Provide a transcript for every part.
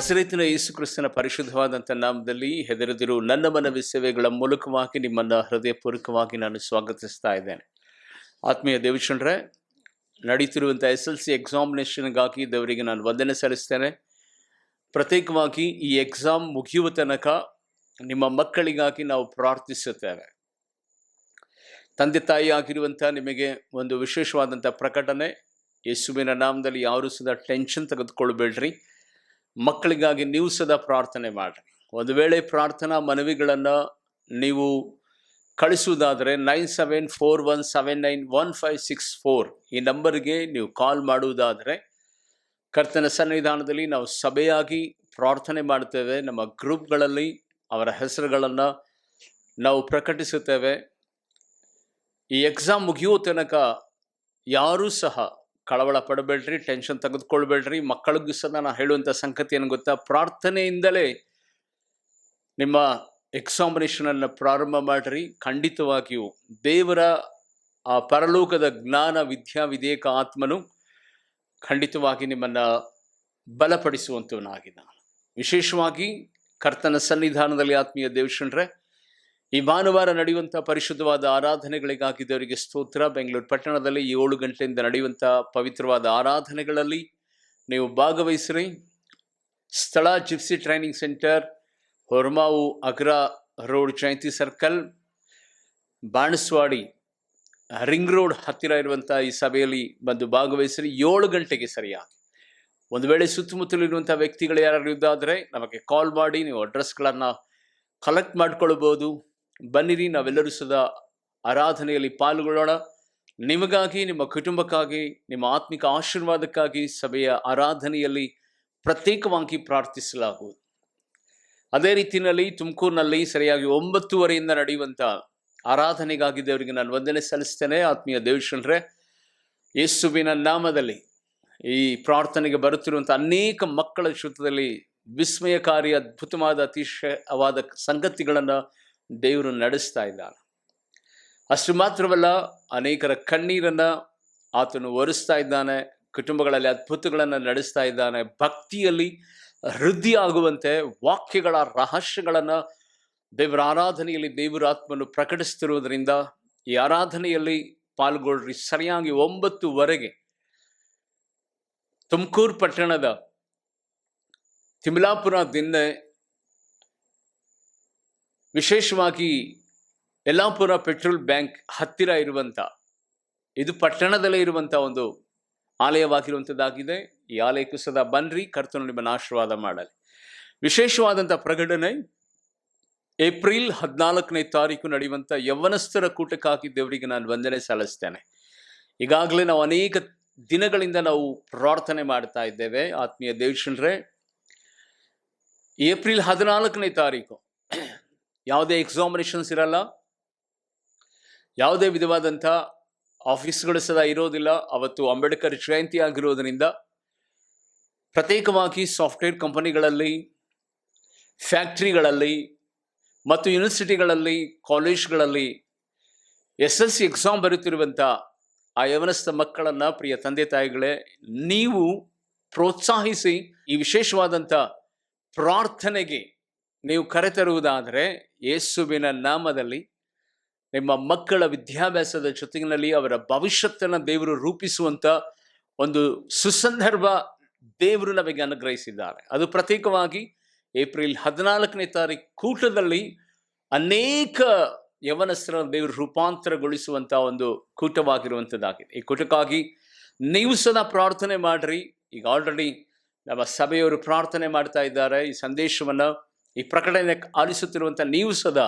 ನಜರೇತಿನ ಯೇಸು ಕ್ರಿಸ್ತನ ಪರಿಶುದ್ಧವಾದಂಥ ನಾಮದಲ್ಲಿ ಹೆದರದಿರು ನನ್ನ ಮನವಿ ಸೇವೆಗಳ ಮೂಲಕವಾಗಿ ನಿಮ್ಮನ್ನು ಹೃದಯಪೂರ್ವಕವಾಗಿ ನಾನು ಸ್ವಾಗತಿಸ್ತಾ ಇದ್ದೇನೆ. ಆತ್ಮೀಯ ದೇವಚಂದ್ರೆ, ನಡೀತಿರುವಂಥ SLC ಎಕ್ಸಾಮಿನೇಷನ್ಗಾಗಿ ದೇವರಿಗೆ ನಾನು ವಂದನೆ ಸಲ್ಲಿಸ್ತೇನೆ. ಪ್ರತ್ಯೇಕವಾಗಿ ಈ ಎಕ್ಸಾಮ್ ಮುಗಿಯುವ ತನಕ ನಿಮ್ಮ ಮಕ್ಕಳಿಗಾಗಿ ನಾವು ಪ್ರಾರ್ಥಿಸುತ್ತೇವೆ. ತಂದೆ ತಾಯಿ ಆಗಿರುವಂಥ ನಿಮಗೆ ಒಂದು ವಿಶೇಷವಾದಂಥ ಪ್ರಕಟಣೆ, ಯೇಸುವಿನ ನಾಮದಲ್ಲಿ ಯಾರೂ ಸದಾ ಟೆನ್ಷನ್ ತೆಗೆದುಕೊಳ್ಬೇಡ್ರಿ. ಮಕ್ಕಳಿಗಾಗಿ ನೀವು ಸದಾ ಪ್ರಾರ್ಥನೆ ಮಾಡಿರಿ. ಒಂದು ವೇಳೆ ಪ್ರಾರ್ಥನಾ ಮನವಿಗಳನ್ನು ನೀವು ಕಳಿಸುವುದಾದರೆ 9741791564 ಈ ನಂಬರ್ಗೆ ನೀವು ಕಾಲ್ ಮಾಡುವುದಾದರೆ ಕರ್ತನ ಸನ್ನಿಧಾನದಲ್ಲಿ ನಾವು ಸಭೆಯಾಗಿ ಪ್ರಾರ್ಥನೆ ಮಾಡ್ತೇವೆ. ನಮ್ಮ ಗ್ರೂಪ್ಗಳಲ್ಲಿ ಅವರ ಹೆಸರುಗಳನ್ನು ನಾವು ಪ್ರಕಟಿಸುತ್ತೇವೆ. ಈ ಎಕ್ಸಾಮ್ ಮುಗಿಯುವ ತನಕ ಯಾರೂ ಸಹ ಕಳವಳ ಪಡಬೇಡ್ರಿ, ಟೆನ್ಷನ್ ತೆಗೆದುಕೊಳ್ಬೇಡ್ರಿ. ಮಕ್ಕಳಿಗೂ ಸಹ ನಾನು ಹೇಳುವಂಥ ಸಂಗತಿ ಏನು ಗೊತ್ತಾ, ಪ್ರಾರ್ಥನೆಯಿಂದಲೇ ನಿಮ್ಮ ಎಕ್ಸಾಮಿನೇಷನನ್ನು ಪ್ರಾರಂಭ ಮಾಡಿರಿ. ಖಂಡಿತವಾಗಿಯೂ ದೇವರ ಆ ಪರಲೋಕದ ಜ್ಞಾನ ವಿದ್ಯಾವಿಧೇಯಕ ಆತ್ಮನು ಖಂಡಿತವಾಗಿ ನಿಮ್ಮನ್ನು ಬಲಪಡಿಸುವಂಥವನಾಗಿದ್ದಾನೆ. ವಿಶೇಷವಾಗಿ ಕರ್ತನ ಸನ್ನಿಧಾನದಲ್ಲಿ ಆತ್ಮೀಯ ದೇವಶಂಡ್ರೆ, ಈ ಭಾನುವಾರ ನಡೆಯುವಂಥ ಪರಿಶುದ್ಧವಾದ ಆರಾಧನೆಗಳಿಗಾಗಿ ದೇವರಿಗೆ ಸ್ತೋತ್ರ. ಬೆಂಗಳೂರು ಪಟ್ಟಣದಲ್ಲಿ 7 ಗಂಟೆಯಿಂದ ನಡೆಯುವಂಥ ಪವಿತ್ರವಾದ ಆರಾಧನೆಗಳಲ್ಲಿ ನೀವು ಭಾಗವಹಿಸಿರಿ. ಸ್ಥಳ gypsy training centre, Horamavu Agra road, Jayanthi circle, Banaswadi ring road ಹತ್ತಿರ ಇರುವಂಥ ಈ ಸಭೆಯಲ್ಲಿ ಬಂದು ಭಾಗವಹಿಸಿರಿ. 7 ಗಂಟೆಗೆ ಸರಿಯಾಗಿ. ಒಂದು ವೇಳೆ ಸುತ್ತಮುತ್ತಲಿರುವಂಥ ವ್ಯಕ್ತಿಗಳು ಯಾರು ಇದ್ದಾದರೆ ನಮಗೆ ಕಾಲ್ ಮಾಡಿ ನೀವು ಅಡ್ರೆಸ್ಗಳನ್ನು ಕಲೆಕ್ಟ್ ಮಾಡ್ಕೊಳ್ಬೋದು. ಬನ್ನಿರಿ, ನಾವೆಲ್ಲರೂ ಸದಾ ಆರಾಧನೆಯಲ್ಲಿ ಪಾಲ್ಗೊಳ್ಳೋಣ. ನಿಮಗಾಗಿ, ನಿಮ್ಮ ಕುಟುಂಬಕ್ಕಾಗಿ, ನಿಮ್ಮ ಆತ್ಮಿಕ ಆಶೀರ್ವಾದಕ್ಕಾಗಿ ಸಭೆಯ ಆರಾಧನೆಯಲ್ಲಿ ಪ್ರತ್ಯೇಕವಾಗಿ ಪ್ರಾರ್ಥಿಸಲಾಗುವುದು. ಅದೇ ರೀತಿಯಲ್ಲಿ ತುಮಕೂರಿನಲ್ಲಿ ಸರಿಯಾಗಿ 9:30 ನಡೆಯುವಂಥ ಆರಾಧನೆಗಾಗಿ ದೇವರಿಗೆ ನಾನು ವಂದನೆ ಸಲ್ಲಿಸ್ತೇನೆ. ಆತ್ಮೀಯ ದೇವಶಂಡ್ರೆ, ಯೇಸುವಿನ ನಾಮದಲ್ಲಿ ಈ ಪ್ರಾರ್ಥನೆಗೆ ಬರುತ್ತಿರುವಂಥ ಅನೇಕ ಮಕ್ಕಳ ಜೀವಿತದಲ್ಲಿ ವಿಸ್ಮಯಕಾರಿ, ಅದ್ಭುತವಾದ, ಅತಿಶಯವಾದ ಸಂಗತಿಗಳನ್ನು ದೇವರು ನಡೆಸ್ತಾ ಇದ್ದಾನೆ. ಅಷ್ಟು ಮಾತ್ರವಲ್ಲ, ಅನೇಕರ ಕಣ್ಣೀರನ್ನು ಆತನು ಒರೆಸ್ತಾ ಇದ್ದಾನೆ. ಕುಟುಂಬಗಳಲ್ಲಿ ಅದ್ಭುತಗಳನ್ನು ನಡೆಸ್ತಾ ಇದ್ದಾನೆ. ಭಕ್ತಿಯಲ್ಲಿ ವೃದ್ಧಿ ಆಗುವಂತೆ ವಾಕ್ಯಗಳ ರಹಸ್ಯಗಳನ್ನು ದೇವರ ಆರಾಧನೆಯಲ್ಲಿ ದೇವರ ಆತ್ಮನು ಪ್ರಕಟಿಸ್ತಿರುವುದರಿಂದ ಈ ಆರಾಧನೆಯಲ್ಲಿ ಪಾಲ್ಗೊಳ್ಳ್ರಿ. ಸರಿಯಾಗಿ 9:00 ತುಮಕೂರು ಪಟ್ಟಣದ ತಿಮ್ಲಾಪುರ ದಿನ್ನೆ, ವಿಶೇಷವಾಗಿ ಯಲ್ಲಾಪುರ ಪೆಟ್ರೋಲ್ ಬ್ಯಾಂಕ್ ಹತ್ತಿರ ಇರುವಂಥ, ಇದು ಪಟ್ಟಣದಲ್ಲೇ ಇರುವಂಥ ಒಂದು ಆಲಯವಾಗಿರುವಂಥದ್ದಾಗಿದೆ. ಈ ಆಲಯಕ್ಕೂ ಸದಾ ಬನ್ನಿರಿ, ಕರ್ತನು ನಿಮ್ಮನ್ನು ಆಶೀರ್ವಾದ ಮಾಡಲಿ. ವಿಶೇಷವಾದಂಥ ಪ್ರಕಟಣೆ, ಏಪ್ರಿಲ್ 14 ನಡೆಯುವಂಥ ಯೌವನಸ್ಥರ ಕೂಟಕ್ಕಾಗಿ ದೇವರಿಗೆ ನಾನು ವಂದನೆ ಸಲ್ಲಿಸ್ತೇನೆ. ಈಗಾಗಲೇ ನಾವು ಅನೇಕ ದಿನಗಳಿಂದ ನಾವು ಪ್ರಾರ್ಥನೆ ಮಾಡ್ತಾ ಇದ್ದೇವೆ. ಆತ್ಮೀಯ ದೇವಶಂಡ್ರೆ, ಏಪ್ರಿಲ್ 14 ಯಾವುದೇ ಎಕ್ಸಾಮಿನೇಷನ್ಸ್ ಇರಲ್ಲ, ಯಾವುದೇ ವಿಧವಾದಂಥ ಆಫೀಸ್ಗಳು ಸದಾ ಇರೋದಿಲ್ಲ. ಅವತ್ತು ಅಂಬೇಡ್ಕರ್ ಜಯಂತಿ ಆಗಿರೋದರಿಂದ ಪ್ರತ್ಯೇಕವಾಗಿ ಸಾಫ್ಟ್ವೇರ್ ಕಂಪನಿಗಳಲ್ಲಿ, ಫ್ಯಾಕ್ಟ್ರಿಗಳಲ್ಲಿ ಮತ್ತು ಯೂನಿವರ್ಸಿಟಿಗಳಲ್ಲಿ, ಕಾಲೇಜ್ಗಳಲ್ಲಿ SLC ಎಕ್ಸಾಮ್ ಬರುತ್ತಿರುವಂಥ ಆ ಯವನಸ್ಥ ಮಕ್ಕಳನ್ನು, ಪ್ರಿಯ ತಂದೆ ತಾಯಿಗಳೇ, ನೀವು ಪ್ರೋತ್ಸಾಹಿಸಿ ಈ ವಿಶೇಷವಾದಂಥ ಪ್ರಾರ್ಥನೆಗೆ ನೀವು ಕರೆತರುವುದಾದರೆ ಯೇಸುವಿನ ನಾಮದಲ್ಲಿ ನಿಮ್ಮ ಮಕ್ಕಳ ವಿದ್ಯಾಭ್ಯಾಸದ ಜೊತೆಗಿನಲ್ಲಿ ಅವರ ಭವಿಷ್ಯತ್ತನ್ನು ದೇವರು ರೂಪಿಸುವಂಥ ಒಂದು ಸುಸಂದರ್ಭ ದೇವರು ನಮಗೆ ಅನುಗ್ರಹಿಸಿದ್ದಾರೆ. ಅದು ಪ್ರತ್ಯೇಕವಾಗಿ ಏಪ್ರಿಲ್ 14 ಕೂಟದಲ್ಲಿ ಅನೇಕ ಯವನಸ್ಥರನ್ನು ದೇವರು ರೂಪಾಂತರಗೊಳಿಸುವಂಥ ಒಂದು ಕೂಟವಾಗಿರುವಂಥದ್ದಾಗಿದೆ. ಈ ಕೂಟಕ್ಕಾಗಿ ನೀವು ಸದಾ ಪ್ರಾರ್ಥನೆ ಮಾಡಿರಿ. ಈಗ ಆಲ್ರೆಡಿ ನಮ್ಮ ಸಭೆಯವರು ಪ್ರಾರ್ಥನೆ ಮಾಡ್ತಾ ಇದ್ದಾರೆ. ಈ ಸಂದೇಶವನ್ನು, ಈ ಪ್ರಕಟಣೆ ಆಲಿಸುತ್ತಿರುವಂಥ ನೀವು ಸದಾ,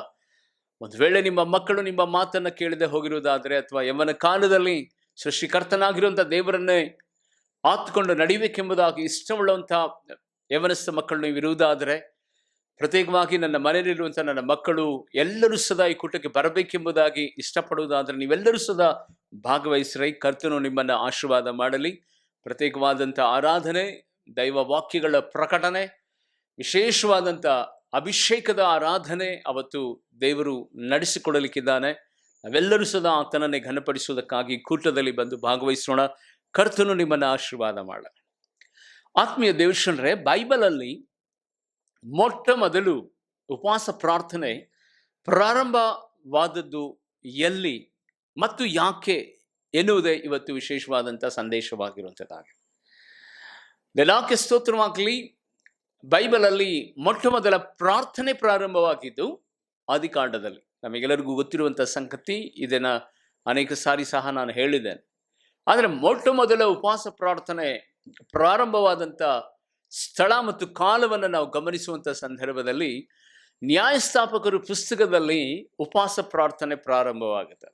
ಒಂದು ವೇಳೆ ನಿಮ್ಮ ಮಕ್ಕಳು ನಿಮ್ಮ ಮಾತನ್ನು ಕೇಳದೆ ಹೋಗಿರುವುದಾದರೆ, ಅಥವಾ ಯೌವನ ಕಾಲದಲ್ಲಿ ಸೃಷ್ಟಿಕರ್ತನಾಗಿರುವಂಥ ದೇವರನ್ನೇ ಆತ್ಕೊಂಡು ನಡಿಬೇಕೆಂಬುದಾಗಿ ಇಷ್ಟವುಳ್ಳಂಥ ಯವನಸ್ಥ ಮಕ್ಕಳು ನೀವು ಇರುವುದಾದರೆ, ಪ್ರತ್ಯೇಕವಾಗಿ ನನ್ನ ಮನೆಯಲ್ಲಿರುವಂಥ ನನ್ನ ಮಕ್ಕಳು ಎಲ್ಲರೂ ಸದಾ ಈ ಕೂಟಕ್ಕೆ ಬರಬೇಕೆಂಬುದಾಗಿ ಇಷ್ಟಪಡುವುದಾದರೆ ನೀವೆಲ್ಲರೂ ಸದಾ ಭಾಗವಹಿಸಿರಿ. ಕರ್ತನು ನಿಮ್ಮನ್ನು ಆಶೀರ್ವಾದ ಮಾಡಲಿ. ಪ್ರತ್ಯೇಕವಾದಂಥ ಆರಾಧನೆ, ದೈವ ವಾಕ್ಯಗಳ ಪ್ರಕಟಣೆ, ವಿಶೇಷವಾದಂಥ ಅಭಿಷೇಕದ ಆರಾಧನೆ ಅವತ್ತು ದೇವರು ನಡೆಸಿಕೊಡಲಿಕ್ಕಿದ್ದಾನೆ. ನಾವೆಲ್ಲರೂ ಸದಾ ಆತನನ್ನೇ ಘನಪಡಿಸುವುದಕ್ಕಾಗಿ ಕೂಟದಲ್ಲಿ ಬಂದು ಭಾಗವಹಿಸೋಣ. ಕರ್ತನು ನಿಮ್ಮನ್ನು ಆಶೀರ್ವಾದ ಮಾಡ. ಆತ್ಮೀಯ ದೇವಶಂಡ್ರೆ, ಬೈಬಲಲ್ಲಿ ಮೊಟ್ಟ ಮೊದಲು ಉಪವಾಸ ಪ್ರಾರ್ಥನೆ ಪ್ರಾರಂಭವಾದದ್ದು ಎಲ್ಲಿ ಮತ್ತು ಯಾಕೆ ಎನ್ನುವುದೇ ಇವತ್ತು ವಿಶೇಷವಾದಂಥ ಸಂದೇಶವಾಗಿರುವಂಥದ್ದಾಗಿದೆ. ದೇವರಿಗೆ ಸ್ತೋತ್ರವಾಗಲಿ. ಬೈಬಲಲ್ಲಿ ಮೊಟ್ಟ ಮೊದಲ ಪ್ರಾರ್ಥನೆ ಪ್ರಾರಂಭವಾಗಿದ್ದು ಆದಿಕಾಂಡದಲ್ಲಿ. ನಮಗೆಲ್ಲರಿಗೂ ಗೊತ್ತಿರುವಂಥ ಸಂಗತಿ, ಇದನ್ನು ಅನೇಕ ಸಾರಿ ಸಹ ನಾನು ಹೇಳಿದ್ದೇನೆ. ಆದರೆ ಮೊಟ್ಟ ಮೊದಲ ಉಪವಾಸ ಪ್ರಾರ್ಥನೆ ಪ್ರಾರಂಭವಾದಂಥ ಸ್ಥಳ ಮತ್ತು ಕಾಲವನ್ನು ನಾವು ಗಮನಿಸುವಂಥ ಸಂದರ್ಭದಲ್ಲಿ ನ್ಯಾಯಸ್ಥಾಪಕರು ಪುಸ್ತಕದಲ್ಲಿ ಉಪವಾಸ ಪ್ರಾರ್ಥನೆ ಪ್ರಾರಂಭವಾಗುತ್ತೆ.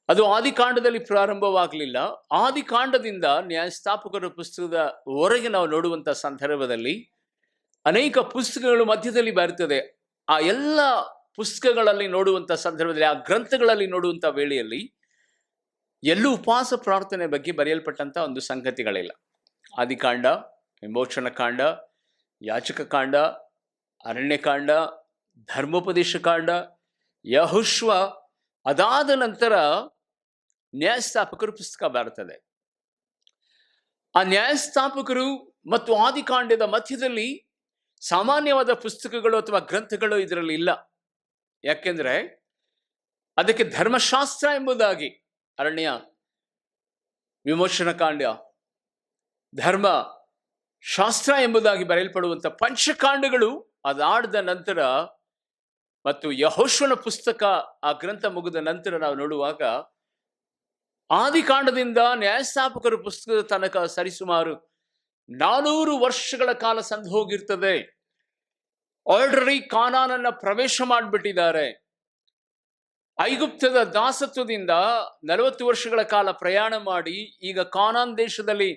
ಅದು ಆದಿಕಾಂಡದಲ್ಲಿ ಪ್ರಾರಂಭವಾಗಲಿಲ್ಲ. ಆದಿಕಾಂಡದಿಂದ ನ್ಯಾಯಸ್ಥಾಪಕರ ಪುಸ್ತಕದ ಹೊರಗೆ ನಾವು ನೋಡುವಂಥ ಸಂದರ್ಭದಲ್ಲಿ ಅನೇಕ ಪುಸ್ತಕಗಳು ಮಧ್ಯದಲ್ಲಿ ಬರ್ತದೆ. ಆ ಎಲ್ಲ ಪುಸ್ತಕಗಳಲ್ಲಿ ನೋಡುವಂಥ ಸಂದರ್ಭದಲ್ಲಿ, ಆ ಗ್ರಂಥಗಳಲ್ಲಿ ನೋಡುವಂಥ ವೇಳೆಯಲ್ಲಿ ಎಲ್ಲೂ ಉಪವಾಸ ಪ್ರಾರ್ಥನೆ ಬಗ್ಗೆ ಬರೆಯಲ್ಪಟ್ಟಂಥ ಒಂದು ಸಂಗತಿಗಳಿಲ್ಲ. ಆದಿಕಾಂಡ, ವಿಮೋಚನ ಕಾಂಡ, ಯಾಚಕ ಕಾಂಡ, ಅರಣ್ಯಕಾಂಡ, ಧರ್ಮೋಪದೇಶ ಕಾಂಡ, ಯೆಹೋಶುವ, ಅದಾದ ನಂತರ ನ್ಯಾಯಸ್ಥಾಪಕರು ಪುಸ್ತಕ ಬರ್ತದೆ. ಆ ನ್ಯಾಯಸ್ಥಾಪಕರು ಮತ್ತು ಆದಿಕಾಂಡದ ಮಧ್ಯದಲ್ಲಿ ಸಾಮಾನ್ಯವಾದ ಪುಸ್ತಕಗಳು ಅಥವಾ ಗ್ರಂಥಗಳು ಇದರಲ್ಲಿ ಇಲ್ಲ. ಯಾಕೆಂದ್ರೆ ಅದಕ್ಕೆ ಧರ್ಮಶಾಸ್ತ್ರ ಎಂಬುದಾಗಿ ಅರಣ್ಯ, ವಿಮೋಚನ ಕಾಂಡ, ಧರ್ಮ ಶಾಸ್ತ್ರ ಎಂಬುದಾಗಿ ಬರೆಯಲ್ಪಡುವಂಥ ಪಂಚಕಾಂಡಗಳು ಅದಾದ ನಂತರ ಮತ್ತು ಯೆಹೋಶುವನ ಪುಸ್ತಕ, ಆ ಗ್ರಂಥ ಮುಗಿದ ನಂತರ ನಾವು ನೋಡುವಾಗ ಆದಿಕಾಂಡದಿಂದ ನ್ಯಾಯಸ್ಥಾಪಕರ ಪುಸ್ತಕದ ತನಕ ಸರಿಸುಮಾರು 400 ವರ್ಷಗಳ ಕಾಲ ಸಂದು ಹೋಗಿರ್ತದೆ. ಆಲ್ರೆಡಿ ಕಾನಾನನ್ನ ಪ್ರವೇಶ ಮಾಡಿಬಿಟ್ಟಿದ್ದಾರೆ. ಐಗುಪ್ತದ ದಾಸತ್ವದಿಂದ 40 ವರ್ಷಗಳ ಕಾಲ ಪ್ರಯಾಣ ಮಾಡಿ ಈಗ ಕಾನಾನ್ ದೇಶದಲ್ಲಿ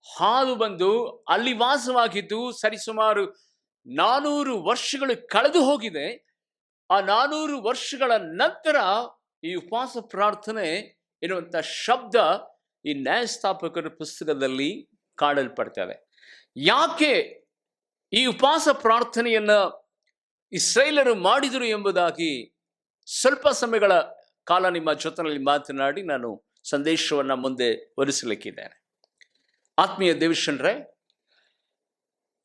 ಹಾದು ಬಂದು ಅಲ್ಲಿ ವಾಸವಾಗಿದ್ದು ಸರಿಸುಮಾರು 400 ವರ್ಷಗಳು ಕಳೆದು ಹೋಗಿದೆ. ಆ 400 ವರ್ಷಗಳ ನಂತರ ಈ ಉಪವಾಸ ಪ್ರಾರ್ಥನೆ ಎನ್ನುವಂಥ ಶಬ್ದ ಈ ನ್ಯಾಯಸ್ಥಾಪಕರ ಪುಸ್ತಕದಲ್ಲಿ ಕಾಣಲ್ಪಡ್ತದೆ. ಯಾಕೆ ಈ ಉಪವಾಸ ಪ್ರಾರ್ಥನೆಯನ್ನ ಇಸ್ರಾಯೇಲರು ಮಾಡಿದರು ಎಂಬುದಾಗಿ ಸ್ವಲ್ಪ ಸಮಯಗಳ ಕಾಲ ನಿಮ್ಮ ಜೊತೆಯಲ್ಲಿ ಮಾತನಾಡಿ ನಾನು ಸಂದೇಶವನ್ನು ಮುಂದೆ ಒಲಿಸಲಿಕ್ಕಿದ್ದೇನೆ. ಆತ್ಮೀಯ ದೇವಜನರೇ,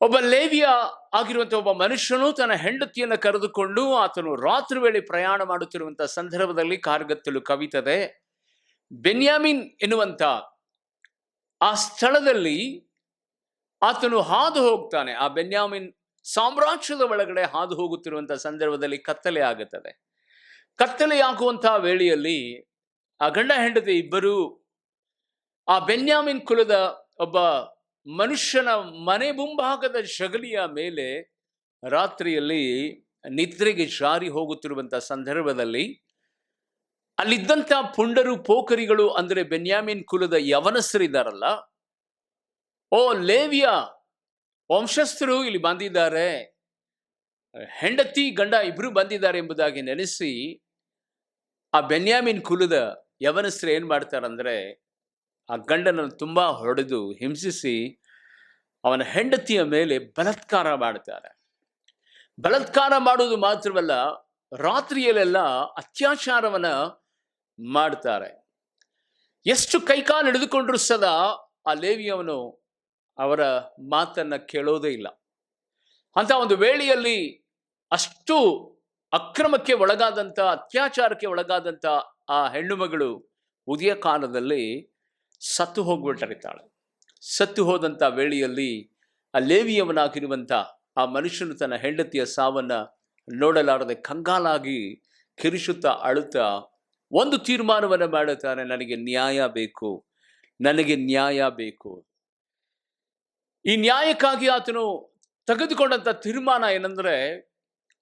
ಒಬ್ಬ ಲೇವಿಯ ಆಗಿರುವಂಥ ಒಬ್ಬ ಮನುಷ್ಯನು ತನ್ನ ಹೆಂಡತಿಯನ್ನು ಕರೆದುಕೊಂಡು ಆತನು ರಾತ್ರಿ ವೇಳೆ ಪ್ರಯಾಣ ಮಾಡುತ್ತಿರುವಂಥ ಸಂದರ್ಭದಲ್ಲಿ ಕಾರ್ಗತ್ತಲು ಕವಿತದೆ. ಬೆನ್ಯಾಮಿನ್ ಎನ್ನುವಂಥ ಆ ಸ್ಥಳದಲ್ಲಿ ಆತನು ಹಾದು ಹೋಗ್ತಾನೆ. ಆ ಬೆನ್ಯಾಮಿನ್ ಸಾಮ್ರಾಜ್ಯದ ಒಳಗಡೆ ಹಾದು ಹೋಗುತ್ತಿರುವಂಥ ಸಂದರ್ಭದಲ್ಲಿ ಕತ್ತಲೆ ಆಗುತ್ತದೆ. ಕತ್ತಲೆಯಾಗುವಂತಹ ವೇಳೆಯಲ್ಲಿ ಆ ಗಂಡ ಹೆಂಡತಿ ಇಬ್ಬರು ಆ ಬೆನ್ಯಾಮಿನ್ ಕುಲದ ಒಬ್ಬ ಮನುಷ್ಯನ ಮನೆ ಮುಂಭಾಗದ ಜಗಲಿಯ ಮೇಲೆ ರಾತ್ರಿಯಲ್ಲಿ ನಿದ್ರೆಗೆ ಜಾರಿ ಹೋಗುತ್ತಿರುವಂಥ ಸಂದರ್ಭದಲ್ಲಿ ಅಲ್ಲಿದ್ದಂಥ ಪುಂಡರು, ಪೋಖರಿಗಳು, ಅಂದರೆ ಬೆನ್ಯಾಮಿನ್ ಕುಲದ ಯವನಸ್ಥರಿದ್ದಾರಲ್ಲ, ಓ ಲೇವಿಯ ವಂಶಸ್ಥರು ಇಲ್ಲಿ ಬಂದಿದ್ದಾರೆ, ಹೆಂಡತಿ ಗಂಡ ಇಬ್ರು ಬಂದಿದ್ದಾರೆ ಎಂಬುದಾಗಿ ನೆನೆಸಿ ಆ ಬೆನ್ಯಾಮಿನ್ ಕುಲದ ಯವನಸ್ಥರು ಏನ್ ಮಾಡ್ತಾರಂದ್ರೆ ಆ ಗಂಡನನ್ನು ತುಂಬಾ ಹೊಡೆದು ಹಿಂಸಿಸಿ ಅವನ ಹೆಂಡತಿಯ ಮೇಲೆ ಬಲಾತ್ಕಾರ ಮಾಡ್ತಾರೆ. ಬಲಾತ್ಕಾರ ಮಾಡುವುದು ಮಾತ್ರವಲ್ಲ, ರಾತ್ರಿಯಲ್ಲೆಲ್ಲ ಅತ್ಯಾಚಾರವನ್ನ ಮಾಡ್ತಾರೆ. ಎಷ್ಟು ಕೈಕಾಲು ಹಿಡಿದುಕೊಂಡ್ರು ಸದಾ ಆ ಲೇವಿಯವನು ಅವರ ಮಾತನ್ನ ಕೇಳೋದೇ ಇಲ್ಲ. ಅಂತ ಒಂದು ವೇಳೆಯಲ್ಲಿ ಅಷ್ಟು ಅಕ್ರಮಕ್ಕೆ ಒಳಗಾದಂಥ, ಅತ್ಯಾಚಾರಕ್ಕೆ ಒಳಗಾದಂಥ ಆ ಹೆಣ್ಣು ಮಗಳು ಉದಯ ಕಾಲದಲ್ಲಿ ಸತ್ತು ಹೋಗ್ಬಿಟ್ಟಿರ್ತಾಳೆ. ಸತ್ತು ಹೋದಂಥ ವೇಳೆಯಲ್ಲಿ ಆ ಲೇವಿಯವನಾಗಿರುವಂಥ ಆ ಮನುಷ್ಯನು ತನ್ನ ಹೆಂಡತಿಯ ಸಾವನ್ನ ನೋಡಲಾರದೆ ಕಂಗಾಲಾಗಿ ಕಿರಿಸುತ್ತಾ ಅಳುತ್ತಾ ಒಂದು ತೀರ್ಮಾನವನ್ನು ಮಾಡುತ್ತಾನೆ, ನನಗೆ ನ್ಯಾಯ ಬೇಕು, ನನಗೆ ನ್ಯಾಯ ಬೇಕು. ಈ ನ್ಯಾಯಕ್ಕಾಗಿ ಆತನು ತೆಗೆದುಕೊಂಡಂತ ತೀರ್ಮಾನ ಏನಂದ್ರೆ,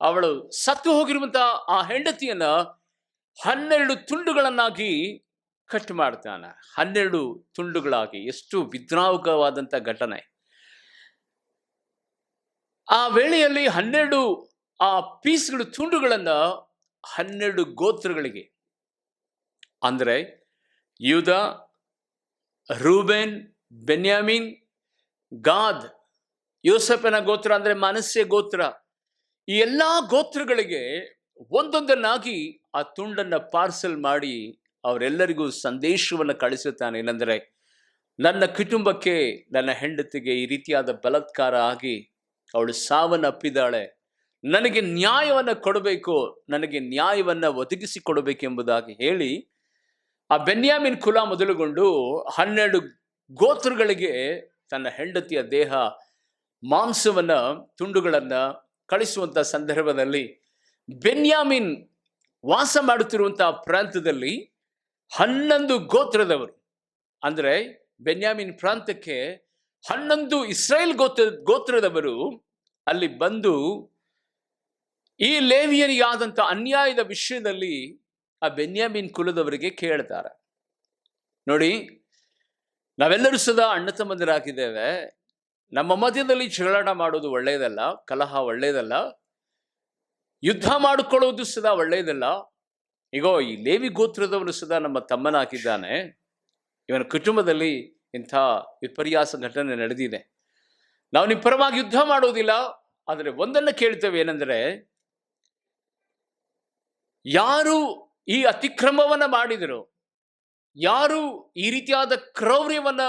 ಅವಳು ಸತ್ತು ಹೋಗಿರುವಂತ ಆ ಹೆಂಡತಿಯನ್ನ 12 ತುಂಡುಗಳನ್ನಾಗಿ ಕಟ್ ಮಾಡ್ತಾನೆ. 12 ತುಂಡುಗಳಾಗಿ. ಎಷ್ಟು ವಿದ್ರಾವಕವಾದಂತ ಘಟನೆ. ಆ ವೇಳೆಯಲ್ಲಿ 12 ಆ ಪೀಸ್ಗಳು, ತುಂಡುಗಳನ್ನ 12 ಗೋತ್ರಗಳಿಗೆ, ಅಂದ್ರೆ ಯೂದ, ರೂಬೇನ್, ಬೆನ್ಯಾಮಿನ್, ಗಾದ್, ಯೋಸೆಫನ ಗೋತ್ರ ಅಂದ್ರೆ ಮನಸ್ಸೆ ಗೋತ್ರ, ಈ ಎಲ್ಲಾ ಗೋತ್ರಗಳಿಗೆ ಒಂದೊಂದನ್ನಾಗಿ ಆ ತುಂಡನ್ನ ಪಾರ್ಸಲ್ ಮಾಡಿ ಅವರೆಲ್ಲರಿಗೂ ಸಂದೇಶವನ್ನು ಕಳಿಸುತ್ತಾನೆ. ಏನಂದ್ರೆ, ನನ್ನ ಕುಟುಂಬಕ್ಕೆ, ನನ್ನ ಹೆಂಡತಿಗೆ ಈ ರೀತಿಯಾದ ಬಲಾತ್ಕಾರ ಆಗಿ ಅವಳು ಸಾವನ್ನಪ್ಪಿದ್ದಾಳೆ, ನನಗೆ ನ್ಯಾಯವನ್ನು ಕೊಡಬೇಕು, ನನಗೆ ನ್ಯಾಯವನ್ನು ಒದಗಿಸಿ ಕೊಡಬೇಕೆಂಬುದಾಗಿ ಹೇಳಿ ಆ ಬೆನ್ಯಾಮಿನ್ ಕುಲ ಮೊದಲುಗೊಂಡು 12 ಗೋತ್ರಗಳಿಗೆ ತನ್ನ ಹೆಂಡತಿಯ ದೇಹ ಮಾಂಸವನ್ನ ತುಂಡುಗಳನ್ನ ಕಳಿಸುವಂತ ಸಂದರ್ಭದಲ್ಲಿ ಬೆನ್ಯಾಮಿನ್ ವಾಸ ಮಾಡುತ್ತಿರುವಂತಹ ಪ್ರಾಂತದಲ್ಲಿ 11 ಗೋತ್ರದವರು, ಅಂದ್ರೆ ಬೆನ್ಯಾಮಿನ್ ಪ್ರಾಂತಕ್ಕೆ 11 ಇಸ್ರಾಯೇಲ್ ಗೋತ್ರದವರು ಅಲ್ಲಿ ಬಂದು ಈ ಲೇವಿಯರಿಗಾದಂಥ ಅನ್ಯಾಯದ ವಿಷಯದಲ್ಲಿ ಆ ಬೆನ್ಯಾಮಿನ್ ಕುಲದವರಿಗೆ ಕೇಳ್ತಾರೆ. ನೋಡಿ, ನಾವೆಲ್ಲರೂ ಸದಾ ಅಣ್ಣ ತಮ್ಮಂದಿರಾಗಿದ್ದೇವೆ, ನಮ್ಮ ಮಧ್ಯದಲ್ಲಿ ಜಗಳ ಮಾಡೋದು ಒಳ್ಳೆಯದಲ್ಲ, ಕಲಹ ಒಳ್ಳೆಯದಲ್ಲ, ಯುದ್ಧ ಮಾಡಿಕೊಳ್ಳುವುದು ಸದಾ ಒಳ್ಳೆಯದಲ್ಲ. ಈಗ ಈ ಲೇವಿ ಗೋತ್ರದವನು ಸದಾ ನಮ್ಮ ತಮ್ಮನಾಗಿದ್ದಾನೆ, ಇವನ ಕುಟುಂಬದಲ್ಲಿ ಇಂಥ ವಿಪರ್ಯಾಸ ಘಟನೆ ನಡೆದಿದೆ, ನಾವು ನಿಮ್ಮ ಪರವಾಗಿ ಯುದ್ಧ ಮಾಡೋದಿಲ್ಲ, ಆದರೆ ಒಂದನ್ನು ಕೇಳ್ತೇವೆ, ಏನಂದ್ರೆ ಯಾರು ಈ ಅತಿಕ್ರಮವನ್ನ ಮಾಡಿದರು, ಯಾರು ಈ ರೀತಿಯಾದ ಕ್ರೌರ್ಯವನ್ನ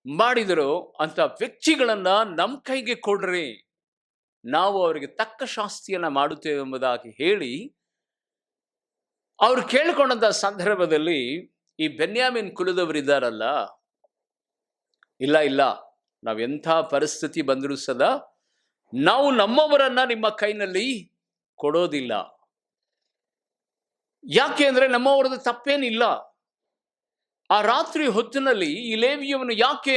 ಮಾಡಿದರು ಅಂತ ವ್ಯಕ್ತಿಗಳನ್ನ ನಮ್ಮ ಕೈಗೆ ಕೊಡ್ರಿ, ನಾವು ಅವರಿಗೆ ತಕ್ಕ ಶಾಸ್ತಿಯನ್ನ ಮಾಡುತ್ತೇವೆ ಎಂಬುದಾಗಿ ಹೇಳಿ ಅವರು ಕೇಳಿಕೊಂಡಂತ ಸಂದರ್ಭದಲ್ಲಿ ಈ ಬೆನ್ಯಾಮಿನ್ ಕುಲದವರಿದ್ದಾರಲ್ಲ, ಇಲ್ಲ ಇಲ್ಲ, ನಾವೆಂಥ ಪರಿಸ್ಥಿತಿ ಬಂದರೂ ಸದಾ ನಾವು ನಮ್ಮವರನ್ನ ನಿಮ್ಮ ಕೈನಲ್ಲಿ ಕೊಡೋದಿಲ್ಲ. ಯಾಕೆ ಅಂದ್ರೆ ನಮ್ಮವರದ ತಪ್ಪೇನಿಲ್ಲ. ಆ ರಾತ್ರಿ ಹೊತ್ತಿನಲ್ಲಿ ಈ ಲೇವಿಯವನು ಯಾಕೆ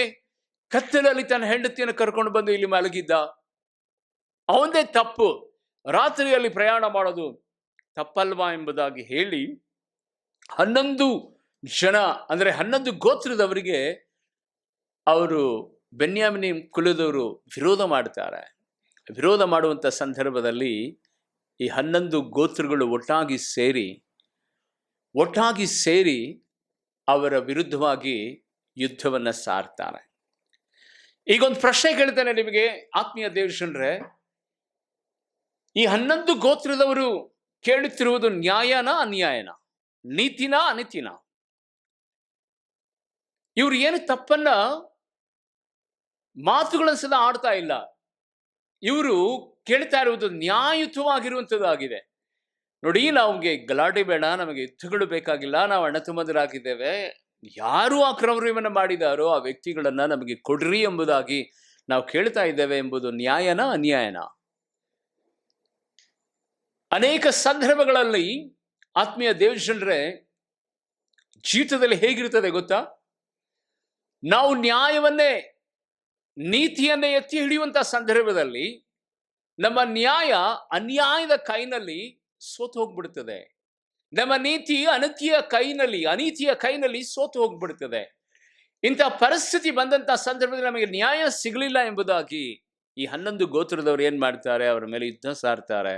ಕತ್ತಲಲ್ಲಿ ತನ್ನ ಹೆಂಡತಿಯನ್ನು ಕರ್ಕೊಂಡು ಬಂದು ಇಲ್ಲಿ ಮಲಗಿದ್ದ? ಅವಂದೇ ತಪ್ಪು, ರಾತ್ರಿಯಲ್ಲಿ ಪ್ರಯಾಣ ಮಾಡೋದು ತಪ್ಪಲ್ವಾ ಎಂಬುದಾಗಿ ಹೇಳಿ 11 ಜನ ಅಂದ್ರೆ 11 ಗೋತ್ರದವರಿಗೆ ಅವರು ಬೆನ್ಯಾಮಿನ್ ಕುಲದವರು ವಿರೋಧ ಮಾಡ್ತಾರೆ. ವಿರೋಧ ಮಾಡುವಂತ ಸಂದರ್ಭದಲ್ಲಿ ಈ 11 ಗೋತ್ರಗಳು ಒಟ್ಟಾಗಿ ಸೇರಿ ಅವರ ವಿರುದ್ಧವಾಗಿ ಯುದ್ಧವನ್ನ ಸಾರ್ತಾರೆ. ಈಗೊಂದು ಪ್ರಶ್ನೆ ಕೇಳ್ತೇನೆ ನಿಮಗೆ ಆತ್ಮೀಯ ದೇವಜನರೇ, ಈ 11 ಗೋತ್ರದವರು ಕೇಳುತ್ತಿರುವುದು ನ್ಯಾಯನ ಅನ್ಯಾಯನ, ನೀತಿನ ಅನೀತಿನ? ಇವರು ಏನು ತಪ್ಪನ್ನ ಮಾತುಗಳನ್ನು ಸದಾ ಆಡ್ತಾ ಇಲ್ಲ, ಇವರು ಕೇಳ್ತಾ ಇರುವುದು ನ್ಯಾಯಯುತವಾಗಿರುವಂಥದ್ದಾಗಿದೆ. ನೋಡಿ, ನಮಗೆ ಗಲಾಟೆ ಬೇಡ, ನಮಗೆ ಯುದ್ಧಗಳು ಬೇಕಾಗಿಲ್ಲ, ನಾವು ಅಣ್ಣ ತಮ್ಮಂದಿರಾಗಿದ್ದೇವೆ, ಯಾರು ಆ ಕ್ರೌರ್ಯವನ್ನು ಮಾಡಿದಾರೋ ಆ ವ್ಯಕ್ತಿಗಳನ್ನ ನಮಗೆ ಕೊಡ್ರಿ ಎಂಬುದಾಗಿ ನಾವು ಕೇಳ್ತಾ ಇದ್ದೇವೆ ಎಂಬುದು ನ್ಯಾಯನ ಅನ್ಯಾಯನ? ಅನೇಕ ಸಂದರ್ಭಗಳಲ್ಲಿ ಆತ್ಮೀಯ ದೇವಜನರೇ, ಜೀವಿತದಲ್ಲಿ ಹೇಗಿರುತ್ತದೆ ಗೊತ್ತಾ? ನಾವು ನ್ಯಾಯವನ್ನೇ ನೀತಿಯನ್ನೇ ಎತ್ತಿ ಹಿಡಿಯುವಂತಹ ಸಂದರ್ಭದಲ್ಲಿ ನಮ್ಮ ನ್ಯಾಯ ಅನ್ಯಾಯದ ಕೈನಲ್ಲಿ ಸೋತು ಹೋಗ್ಬಿಡ್ತದೆ, ನಮ್ಮ ನೀತಿ ಅನೀತಿಯ ಕೈನಲ್ಲಿ ಸೋತು ಹೋಗ್ಬಿಡ್ತದೆ. ಇಂಥ ಪರಿಸ್ಥಿತಿ ಬಂದಂತ ಸಂದರ್ಭದಲ್ಲಿ ನಮಗೆ ನ್ಯಾಯ ಸಿಗಲಿಲ್ಲ ಎಂಬುದಾಗಿ ಈ 11 ಗೋತ್ರದವರು ಏನ್ ಮಾಡ್ತಾರೆ? ಅವರ ಮೇಲೆ ಯುದ್ಧ ಸಾರ್ತಾರೆ.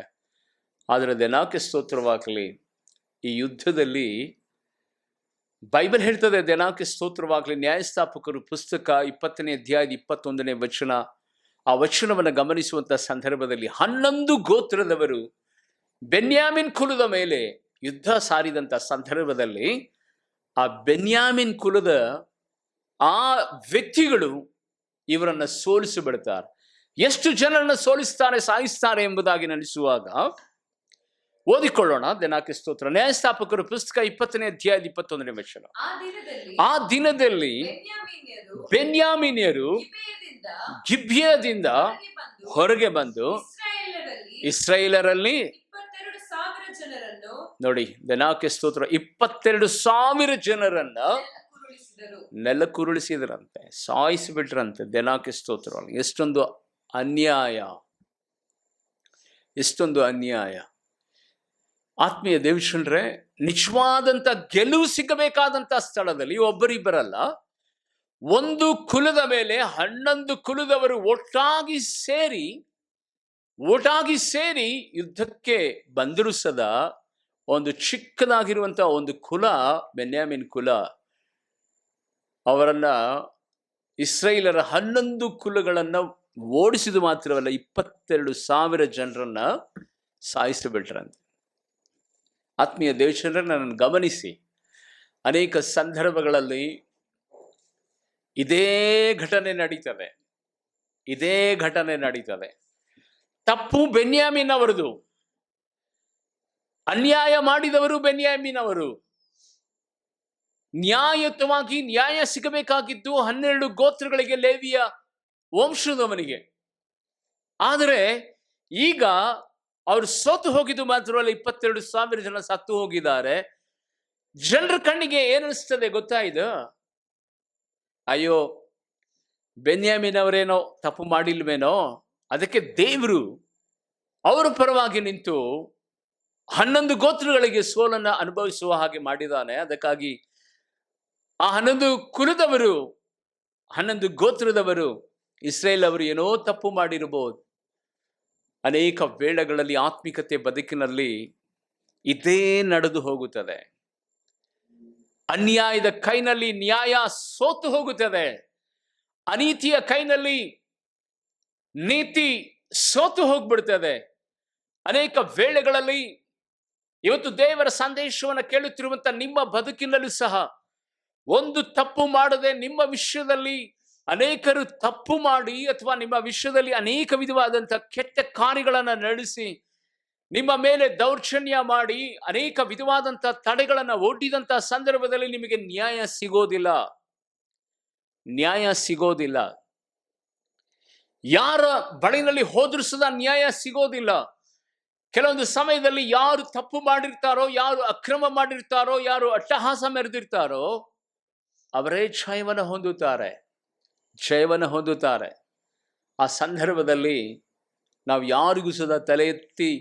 ಆದರೆ ದೇನಾಕ್ಕೆ ಸ್ತೋತ್ರವಾಗಲಿ, ಈ ಯುದ್ಧದಲ್ಲಿ ಬೈಬಲ್ ಹೇಳ್ತದೆ, ದೇನಾಕ್ಕೆ ಸ್ತೋತ್ರವಾಗಲಿ, ನ್ಯಾಯಸ್ಥಾಪಕರು ಪುಸ್ತಕ 20ನೇ ಅಧ್ಯಾಯದ 21ನೇ ವಚನ, ಆ ವಚನವನ್ನು ಗಮನಿಸುವಂತ ಸಂದರ್ಭದಲ್ಲಿ 11 ಗೋತ್ರದವರು ಬೆನ್ಯಾಮಿನ್ ಕುಲದ ಮೇಲೆ ಯುದ್ಧ ಸಾರಿದಂತ ಸಂದರ್ಭದಲ್ಲಿ ಆ ಬೆನ್ಯಾಮಿನ್ ಕುಲದ ಆ ವ್ಯಕ್ತಿಗಳು ಇವರನ್ನ ಸೋಲಿಸಿಬಿಡ್ತಾರೆ. ಎಷ್ಟು ಜನರನ್ನ ಸೋಲಿಸ್ತಾರೆ, ಸಾಯಿಸ್ತಾರೆ ಎಂಬುದಾಗಿ ನಡೆಸುವಾಗ ಓದಿಕೊಳ್ಳೋಣ. ದೇನಾಕ್ಕೆ ಸ್ತೋತ್ರ. ನ್ಯಾಯಸ್ಥಾಪಕರು ಪುಸ್ತಕ 20ನೇ ಅಧ್ಯಾಯದ 21ನೇ ವಚನ. ಆ ದಿನದಲ್ಲಿ ಬೆನ್ಯಾಮಿನ್ಯರು ಗಿಬ್ಯದಿಂದ ಹೊರಗೆ ಬಂದು ಇಸ್ರಾಯೇಲರಲ್ಲಿ, ನೋಡಿ, ದೇನಾಕ್ಕೆ ಸ್ತೋತ್ರ, 22,000 ಜನರನ್ನ ನೆಲಕ್ಕುರುಳಿಸಿದ್ರಂತೆ, ಸಾಯಿಸಿಬಿಟ್ರಂತೆ. ದೇನಾಕ್ಕೆ ಸ್ತೋತ್ರ. ಎಷ್ಟೊಂದು ಅನ್ಯಾಯ, ಎಷ್ಟೊಂದು ಅನ್ಯಾಯ. ಆತ್ಮೀಯ ದೇವಜನರೇ, ನಿಜವಾದಂತ ಗೆಲುವು ಸಿಗಬೇಕಾದಂತ ಸ್ಥಳದಲ್ಲಿ ಒಬ್ಬರಿಬ್ಬರಲ್ಲ, ಒಂದು ಕುಲದ ಮೇಲೆ 11 ಕುಲದವರು ಒಟ್ಟಾಗಿ ಸೇರಿ ಯುದ್ಧಕ್ಕೆ ಬಂದರೂ ಸದಾ ಒಂದು ಚಿಕ್ಕದಾಗಿರುವಂತಹ ಒಂದು ಕುಲ, ಬೆನ್ಯಾಮಿನ್ ಕುಲ, ಅವರನ್ನ ಇಸ್ರಾಯೇಲರ 11 ಕುಲಗಳನ್ನ ಓಡಿಸಿದು ಮಾತ್ರವಲ್ಲ, 22,000 ಜನರನ್ನ ಸಾಯಿಸಿಬಿಟ್ರಂತೆ. ಆತ್ಮೀಯ ದೇವಜನರನ್ನ ನನ್ನನ್ನು ಗಮನಿಸಿ, ಅನೇಕ ಸಂದರ್ಭಗಳಲ್ಲಿ ಇದೇ ಘಟನೆ ನಡೀತದೆ. ಇದೇ ಘಟನೆ ನಡೀತದೆ. ತಪ್ಪು ಬೆನ್ಯಾಮೀನ್ ಅವರದು, ಅನ್ಯಾಯ ಮಾಡಿದವರು ಬೆನ್ಯಾಮೀನ್ ಅವರು. ನ್ಯಾಯಯುತವಾಗಿ ನ್ಯಾಯ ಸಿಗಬೇಕಾಗಿದ್ದು 12 ಗೋತ್ರಗಳಿಗೆ, ಲೇವಿಯ ವಂಶದವನಿಗೆ. ಆದರೆ ಈಗ ಅವರು ಸೋತು ಹೋಗಿದ್ದು ಮಾತ್ರವಲ್ಲ, 22,000 ಜನ ಸತ್ತು ಹೋಗಿದ್ದಾರೆ. ಜನರ ಕಣ್ಣಿಗೆ ಏನಿಸ್ತದೆ ಗೊತ್ತಾ ಇದು? ಅಯ್ಯೋ, ಬೆನ್ಯಾಮೀನ್ ಅವರೇನೋ ತಪ್ಪು ಮಾಡಿಲ್ವೇನೋ, ಅದಕ್ಕೆ ದೇವರು ಅವರ ಪರವಾಗಿ ನಿಂತು 11 ಗೋತ್ರಗಳಿಗೆ ಸೋಲನ್ನು ಅನುಭವಿಸುವ ಹಾಗೆ ಮಾಡಿದ್ದಾನೆ. ಅದಕ್ಕಾಗಿ ಆ 11 ಕುಲದವರು, 11 ಗೋತ್ರದವರು, ಇಸ್ರೇಲ್ ಅವರು ಏನೋ ತಪ್ಪು ಮಾಡಿರಬಹುದು. ಅನೇಕ ವೇಳೆಗಳಲ್ಲಿ ಆತ್ಮಿಕತೆ ಬದುಕಿನಲ್ಲಿ ಇದೇ ನಡೆದು ಹೋಗುತ್ತದೆ. ಅನ್ಯಾಯದ ಕೈನಲ್ಲಿ ನ್ಯಾಯ ಸೋತು ಹೋಗುತ್ತದೆ. ಅನೀತಿಯ ಕೈನಲ್ಲಿ ನೀತಿ ಸೋತು ಹೋಗ್ಬಿಡ್ತದೆ. ಅನೇಕ ವೇಳೆಗಳಲ್ಲಿ ಇವತ್ತು ದೇವರ ಸಂದೇಶವನ್ನು ಕೇಳುತ್ತಿರುವಂತ ನಿಮ್ಮ ಬದುಕಿನಲ್ಲೂ ಸಹ ಒಂದು ತಪ್ಪು ಮಾಡದೆ ನಿಮ್ಮ ವಿಷಯದಲ್ಲಿ ಅನೇಕರು ತಪ್ಪು ಮಾಡಿ, ಅಥವಾ ನಿಮ್ಮ ವಿಷಯದಲ್ಲಿ ಅನೇಕ ವಿಧವಾದಂಥ ಕೆಟ್ಟ ಕಾರ್ಯಗಳನ್ನು ನಡೆಸಿ, ನಿಮ್ಮ ಮೇಲೆ ದೌರ್ಜನ್ಯ ಮಾಡಿ, ಅನೇಕ ವಿಧವಾದಂಥ ತಡೆಗಳನ್ನು ಒಡ್ಡಿದಂಥ ಸಂದರ್ಭದಲ್ಲಿ ನಿಮಗೆ ನ್ಯಾಯ ಸಿಗೋದಿಲ್ಲ. ನ್ಯಾಯ ಸಿಗೋದಿಲ್ಲ. ಯಾರ ಬಳಿನಲ್ಲಿ ಹೋದ್ರೂ ಸಹ ನ್ಯಾಯ ಸಿಗೋದಿಲ್ಲ. ಕೆಲವೊಂದು ಸಮಯದಲ್ಲಿ ಯಾರು ತಪ್ಪು ಮಾಡಿರ್ತಾರೋ, ಯಾರು ಅಕ್ರಮ ಮಾಡಿರ್ತಾರೋ, ಯಾರು ಅಟ್ಟಹಾಸ ಮೆರೆದಿರ್ತಾರೋ ಅವರೇ ಜಯವನ್ನು ಹೊಂದುತ್ತಾರೆ. ಆ ಸಂದರ್ಭದಲ್ಲಿ ನಾವು ಯಾರಿಗೂ ಸಹ ತಲೆ ಎತ್ತಿ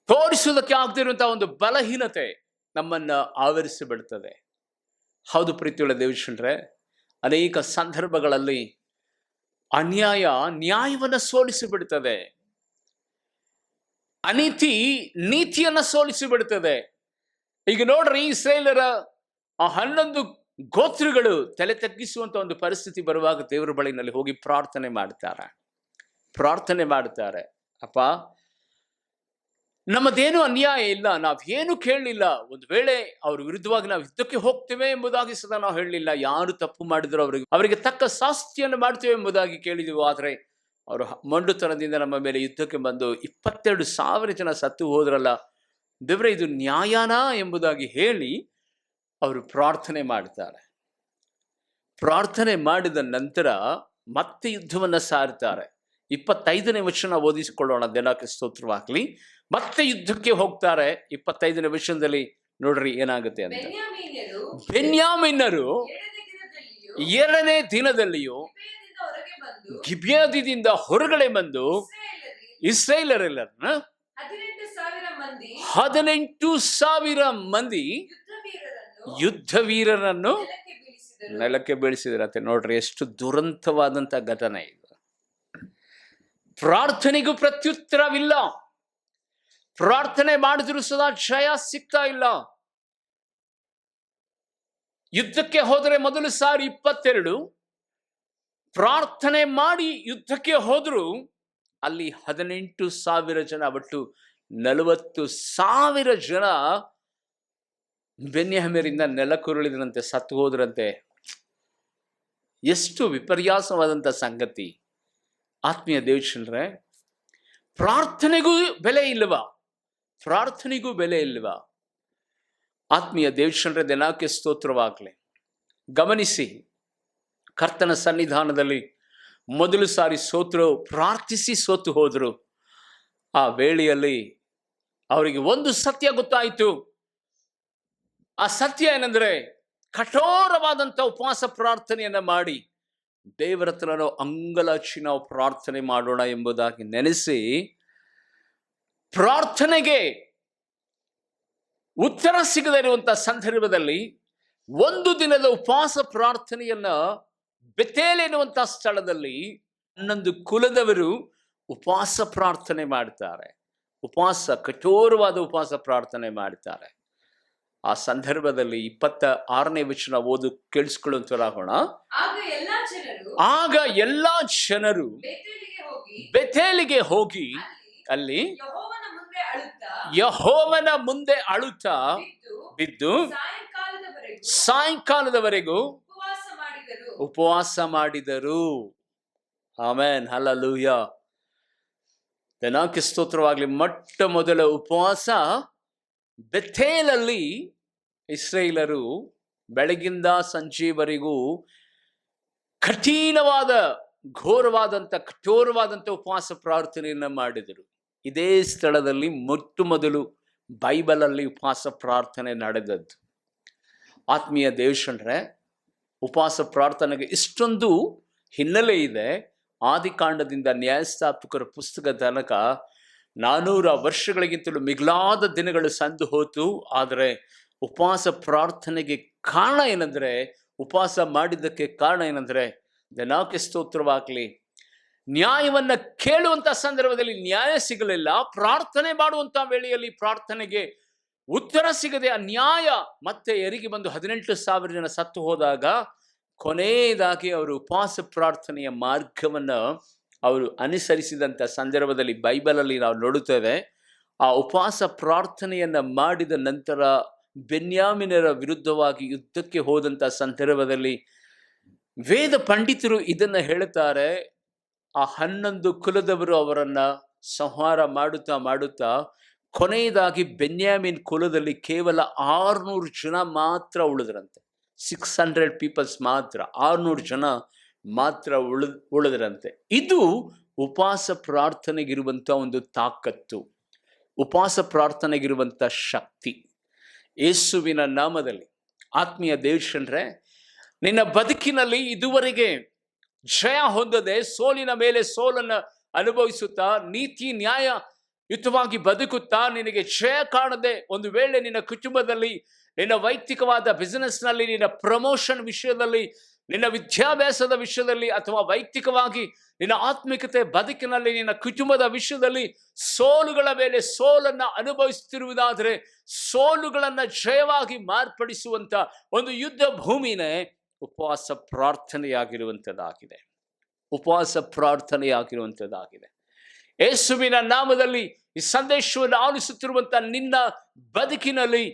ತೋರಿಸುವುದಕ್ಕೆ ಆಗದಿರುವಂತಹ ಒಂದು ಬಲಹೀನತೆ ನಮ್ಮನ್ನ ಆವರಿಸಿಬಿಡ್ತದೆ. ಹೌದು ಪ್ರೀತಿಯುಳ್ಳ ದೇವಜನರೇ, ಅನೇಕ ಸಂದರ್ಭಗಳಲ್ಲಿ ಅನ್ಯಾಯ ನ್ಯಾಯವನ್ನು ಸೋಲಿಸಿಬಿಡ್ತದೆ. ಅನೀತಿ ನೀತಿಯನ್ನ ಸೋಲಿಸಿಬಿಡ್ತದೆ. ಈಗ ನೋಡ್ರಿ, ಇಸ್ರೇಲರ ಆ 11 ಗೋತ್ರಗಳು ತಲೆ ತಗ್ಗಿಸುವಂತ ಒಂದು ಪರಿಸ್ಥಿತಿ ಬರುವಾಗ ದೇವರ ಬಳಿನಲ್ಲಿ ಹೋಗಿ ಪ್ರಾರ್ಥನೆ ಮಾಡ್ತಾರೆ. ಅಪ್ಪ, ನಮ್ಮದೇನು ಅನ್ಯಾಯ ಇಲ್ಲ, ನಾವೇನು ಕೇಳಲಿಲ್ಲ. ಒಂದು ವೇಳೆ ಅವ್ರ ವಿರುದ್ಧವಾಗಿ ನಾವು ಯುದ್ಧಕ್ಕೆ ಹೋಗ್ತೇವೆ ಎಂಬುದಾಗಿ ಸದಾ ನಾವು ಹೇಳಲಿಲ್ಲ. ಯಾರು ತಪ್ಪು ಮಾಡಿದ್ರು ಅವರಿಗೆ ತಕ್ಕ ಶಾಸ್ತಿಯನ್ನು ಮಾಡ್ತೇವೆ ಎಂಬುದಾಗಿ ಕೇಳಿದೆವು. ಆದರೆ ಅವರು ಮೊಂಡುತನದಿಂದ ನಮ್ಮ ಮೇಲೆ ಯುದ್ಧಕ್ಕೆ ಬಂದು 22,000 ಜನ ಸತ್ತು ಹೋದ್ರಲ್ಲ, ದೇವರೇ ಇದು ನ್ಯಾಯನಾ ಎಂಬುದಾಗಿ ಹೇಳಿ ಅವರು ಪ್ರಾರ್ಥನೆ ಮಾಡ್ತಾರೆ. ಪ್ರಾರ್ಥನೆ ಮಾಡಿದ ನಂತರ ಮತ್ತೆ ಯುದ್ಧವನ್ನ ಸಾರ್ತಾರೆ. 25ನೇ ವಚನ ಓದಿಸಿಕೊಳ್ಳೋಣ. ದೇವರಿಗೆ ಸ್ತೋತ್ರವಾಗಲಿ. ಮತ್ತೆ ಯುದ್ಧಕ್ಕೆ ಹೋಗ್ತಾರೆ. 25ನೇ ವಚನದಲ್ಲಿ ನೋಡ್ರಿ ಏನಾಗುತ್ತೆ ಅಂತ. ಬೆನ್ಯಾಮೀನರು 2ನೇ ದಿನದಲ್ಲಿಯೂ ಗಿಬ್ಯಾದಿಂದ ಹೊರಗಡೆ ಬಂದು ಇಸ್ರಾಯೇಲರೆಲ್ಲರನ್ನ 18,000 ಮಂದಿ ಯುದ್ಧ ವೀರರನ್ನು ನೆಲಕ್ಕೆ ಬೀಳಿಸಿದ್ರಂತೆ. ನೋಡ್ರಿ ಎಷ್ಟು ದುರಂತವಾದಂತ ಘಟನೆ ಇದು. ಪ್ರಾರ್ಥನೆಗೂ ಪ್ರತ್ಯುತ್ತರವಿಲ್ಲ. ಪ್ರಾರ್ಥನೆ ಮಾಡಿದ್ರು ಸದಾ ಜಯ ಸಿಗ್ತಾ ಇಲ್ಲ. ಯುದ್ಧಕ್ಕೆ ಹೋದರೆ ಮೊದಲು ಸಾರಿ 22, ಪ್ರಾರ್ಥನೆ ಮಾಡಿ ಯುದ್ಧಕ್ಕೆ ಹೋದ್ರು ಅಲ್ಲಿ 18,000 ಜನ, ಒಟ್ಟು 40,000 ಜನ ಬೆನ್ಯಾಮೀನರಿಂದ ನೆಲಕ್ಕುರುಳಿದ್ರಂತೆ, ಸತ್ತು ಹೋದ್ರಂತೆ. ಎಷ್ಟು ವಿಪರ್ಯಾಸವಾದಂಥ ಸಂಗತಿ. ಆತ್ಮೀಯ ದೇವಜನರೇ, ಪ್ರಾರ್ಥನೆಗೂ ಬೆಲೆ ಇಲ್ಲವಾ? ಆತ್ಮೀಯ ದೇವಜನರೇ, ದೇವಕ್ಕೆ ಸ್ತೋತ್ರವಾಗಲಿ. ಗಮನಿಸಿ, ಕರ್ತನ ಸನ್ನಿಧಾನದಲ್ಲಿ ಮೊದಲು ಸಾರಿ ಪ್ರಾರ್ಥಿಸಿ ಸೋತು ಹೋದರು. ಆ ವೇಳೆಯಲ್ಲಿ ಅವರಿಗೆ ಒಂದು ಸತ್ಯ ಗೊತ್ತಾಯಿತು. ಆ ಸತ್ಯ ಏನಂದ್ರೆ, ಕಠೋರವಾದಂಥ ಉಪವಾಸ ಪ್ರಾರ್ಥನೆಯನ್ನ ಮಾಡಿ ದೇವರ ಹತ್ರ ನಾವು ಅಂಗಲಾಚಿ ನಾವು ಪ್ರಾರ್ಥನೆ ಮಾಡೋಣ ಎಂಬುದಾಗಿ ನೆನೆಸಿ, ಪ್ರಾರ್ಥನೆಗೆ ಉತ್ತರ ಸಿಗದೇ ಇರುವಂತಹ ಸಂದರ್ಭದಲ್ಲಿ ಒಂದು ದಿನದ ಉಪವಾಸ ಪ್ರಾರ್ಥನೆಯನ್ನ ಬೆತೇಲ್ ಎನ್ನುವಂತಹ ಸ್ಥಳದಲ್ಲಿ 11 ಕುಲದವರು ಉಪವಾಸ ಪ್ರಾರ್ಥನೆ ಮಾಡ್ತಾರೆ. ಕಠೋರವಾದ ಉಪವಾಸ ಪ್ರಾರ್ಥನೆ ಮಾಡ್ತಾರೆ. ಆ ಸಂದರ್ಭದಲ್ಲಿ 26ನೇ ವಚನ ಓದು ಕೇಳಿಸ್ಕೊಳ್ಳುವಂತರಾಗೋಣ. ಆಗ ಎಲ್ಲಾ ಜನರು ಬೆತೇಲಿಗೆ ಹೋಗಿ ಅಲ್ಲಿ ಯೆಹೋವನ ಮುಂದೆ ಅಳುತ್ತಾ ಬಿದ್ದು ಸಾಯಂಕಾಲದವರೆಗೂ ಉಪವಾಸ ಮಾಡಿದರು. Amen, hallelujah. ದೇವರಿಗೆ ಸ್ತೋತ್ರವಾಗಲಿ. ಮೊಟ್ಟ ಮೊದಲ ಉಪವಾಸ ಬೆಥೇಲಲ್ಲಿ ಇಸ್ರಾಯೇಲರು ಬೆಳಗಿಂದ ಸಂಜೆವರೆಗೂ ಕಠಿಣವಾದ, ಘೋರವಾದಂಥ, ಕಠೋರವಾದಂಥ ಉಪವಾಸ ಪ್ರಾರ್ಥನೆಯನ್ನು ಮಾಡಿದರು. ಇದೇ ಸ್ಥಳದಲ್ಲಿ ಮೊಟ್ಟ ಮೊದಲು ಬೈಬಲಲ್ಲಿ ಉಪವಾಸ ಪ್ರಾರ್ಥನೆ ನಡೆದದ್ದು. ಆತ್ಮೀಯ ದೇವಶಂಡ್ರೆ, ಉಪವಾಸ ಪ್ರಾರ್ಥನೆಗೆ ಇಷ್ಟೊಂದು ಹಿನ್ನೆಲೆ ಇದೆ. ಆದಿಕಾಂಡದಿಂದ ನ್ಯಾಯಸ್ಥಾಪಕರ ಪುಸ್ತಕ ತನಕ 400 ವರ್ಷಗಳಿಗಿಂತಲೂ ಮಿಗಿಲಾದ ದಿನಗಳು ಸಂದು ಹೋತು. ಆದರೆ ಉಪವಾಸ ಪ್ರಾರ್ಥನೆಗೆ ಕಾರಣ ಏನಂದರೆ, ಉಪವಾಸ ಮಾಡಿದ್ದಕ್ಕೆ ಕಾರಣ ಏನಂದರೆ, ದೇವರಿಗೆ ಸ್ತೋತ್ರವಾಗಲಿ, ನ್ಯಾಯವನ್ನು ಕೇಳುವಂಥ ಸಂದರ್ಭದಲ್ಲಿ ನ್ಯಾಯ ಸಿಗಲಿಲ್ಲ. ಪ್ರಾರ್ಥನೆ ಮಾಡುವಂಥ ವೇಳೆಯಲ್ಲಿ ಪ್ರಾರ್ಥನೆಗೆ ಉತ್ತರ ಸಿಗದೆ ಆ ನ್ಯಾಯ ಮತ್ತೆ ಎರಗಿ ಬಂದು 18,000 ಜನ ಸತ್ತು ಹೋದಾಗ ಕೊನೆಯದಾಗಿ ಅವರು ಉಪವಾಸ ಪ್ರಾರ್ಥನೆಯ ಮಾರ್ಗವನ್ನು ಅವರು ಅನುಸರಿಸಿದಂಥ ಸಂದರ್ಭದಲ್ಲಿ ಬೈಬಲಲ್ಲಿ ನಾವು ನೋಡುತ್ತೇವೆ. ಆ ಉಪವಾಸ ಪ್ರಾರ್ಥನೆಯನ್ನು ಮಾಡಿದ ನಂತರ ಬೆನ್ಯಾಮಿನರ ವಿರುದ್ಧವಾಗಿ ಯುದ್ಧಕ್ಕೆ ಹೋದಂಥ ಸಂದರ್ಭದಲ್ಲಿ ವೇದ ಪಂಡಿತರು ಇದನ್ನು ಹೇಳುತ್ತಾರೆ. ಆ 11 ಕುಲದವರು ಅವರನ್ನು ಸಂಹಾರ ಮಾಡುತ್ತಾ ಕೊನೆಯದಾಗಿ ಬೆನ್ಯಾಮಿನ್ ಕುಲದಲ್ಲಿ ಕೇವಲ 600 ಜನ ಮಾತ್ರ ಉಳಿದ್ರಂತೆ. 600 ಪೀಪಲ್ಸ್ ಮಾತ್ರ, 600 ಜನ ಮಾತ್ರ ಉಳಿದ್ರಂತೆ. ಇದು ಉಪವಾಸ ಪ್ರಾರ್ಥನೆಗಿರುವಂಥ ಒಂದು ತಾಕತ್ತು, ಉಪವಾಸ ಪ್ರಾರ್ಥನೆಗಿರುವಂಥ ಶಕ್ತಿ. ಯೇಸುವಿನ ನಾಮದಲ್ಲಿ ಆತ್ಮೀಯ ದೇವಶಂಡ್ರೆ, ನಿನ್ನ ಬದುಕಿನಲ್ಲಿ ಇದುವರೆಗೆ ಜಯ ಹೊಂದದೆ ಸೋಲಿನ ಮೇಲೆ ಸೋಲನ್ನು ಅನುಭವಿಸುತ್ತಾ, ನೀತಿ ನ್ಯಾಯಯುತವಾಗಿ ಬದುಕುತ್ತಾ ನಿನಗೆ ಜಯ ಕಾಣದೆ, ಒಂದು ವೇಳೆ ನಿನ್ನ ಕುಟುಂಬದಲ್ಲಿ, ನಿನ್ನ ವೈಯಕ್ತಿಕವಾದ ಬಿಸಿನೆಸ್ನಲ್ಲಿ, ನಿನ್ನ ಪ್ರಮೋಷನ್ ವಿಷಯದಲ್ಲಿ, ನಿನ್ನ ವಿದ್ಯಾಭ್ಯಾಸದ ವಿಷಯದಲ್ಲಿ, ಅಥವಾ ವೈಯಕ್ತಿಕವಾಗಿ ನಿನ್ನ ಆತ್ಮಿಕತೆ ಬದುಕಿನಲ್ಲಿ, ನಿನ್ನ ಕುಟುಂಬದ ವಿಷಯದಲ್ಲಿ ಸೋಲುಗಳ ಮೇಲೆ ಸೋಲನ್ನು ಅನುಭವಿಸುತ್ತಿರುವುದಾದರೆ, ಸೋಲುಗಳನ್ನು ಜಯವಾಗಿ ಮಾರ್ಪಡಿಸುವಂಥ ಒಂದು ಯುದ್ಧ ಭೂಮಿನೇ ಉಪವಾಸ ಪ್ರಾರ್ಥನೆಯಾಗಿರುವಂಥದ್ದಾಗಿದೆ. ಉಪವಾಸ ಪ್ರಾರ್ಥನೆಯಾಗಿರುವಂಥದ್ದಾಗಿದೆ. ಯೇಸುವಿನ ನಾಮದಲ್ಲಿ ಈ ಸಂದೇಶವನ್ನು ಆಲಿಸುತ್ತಿರುವಂಥ ನಿನ್ನ ಬದುಕಿನಲ್ಲಿ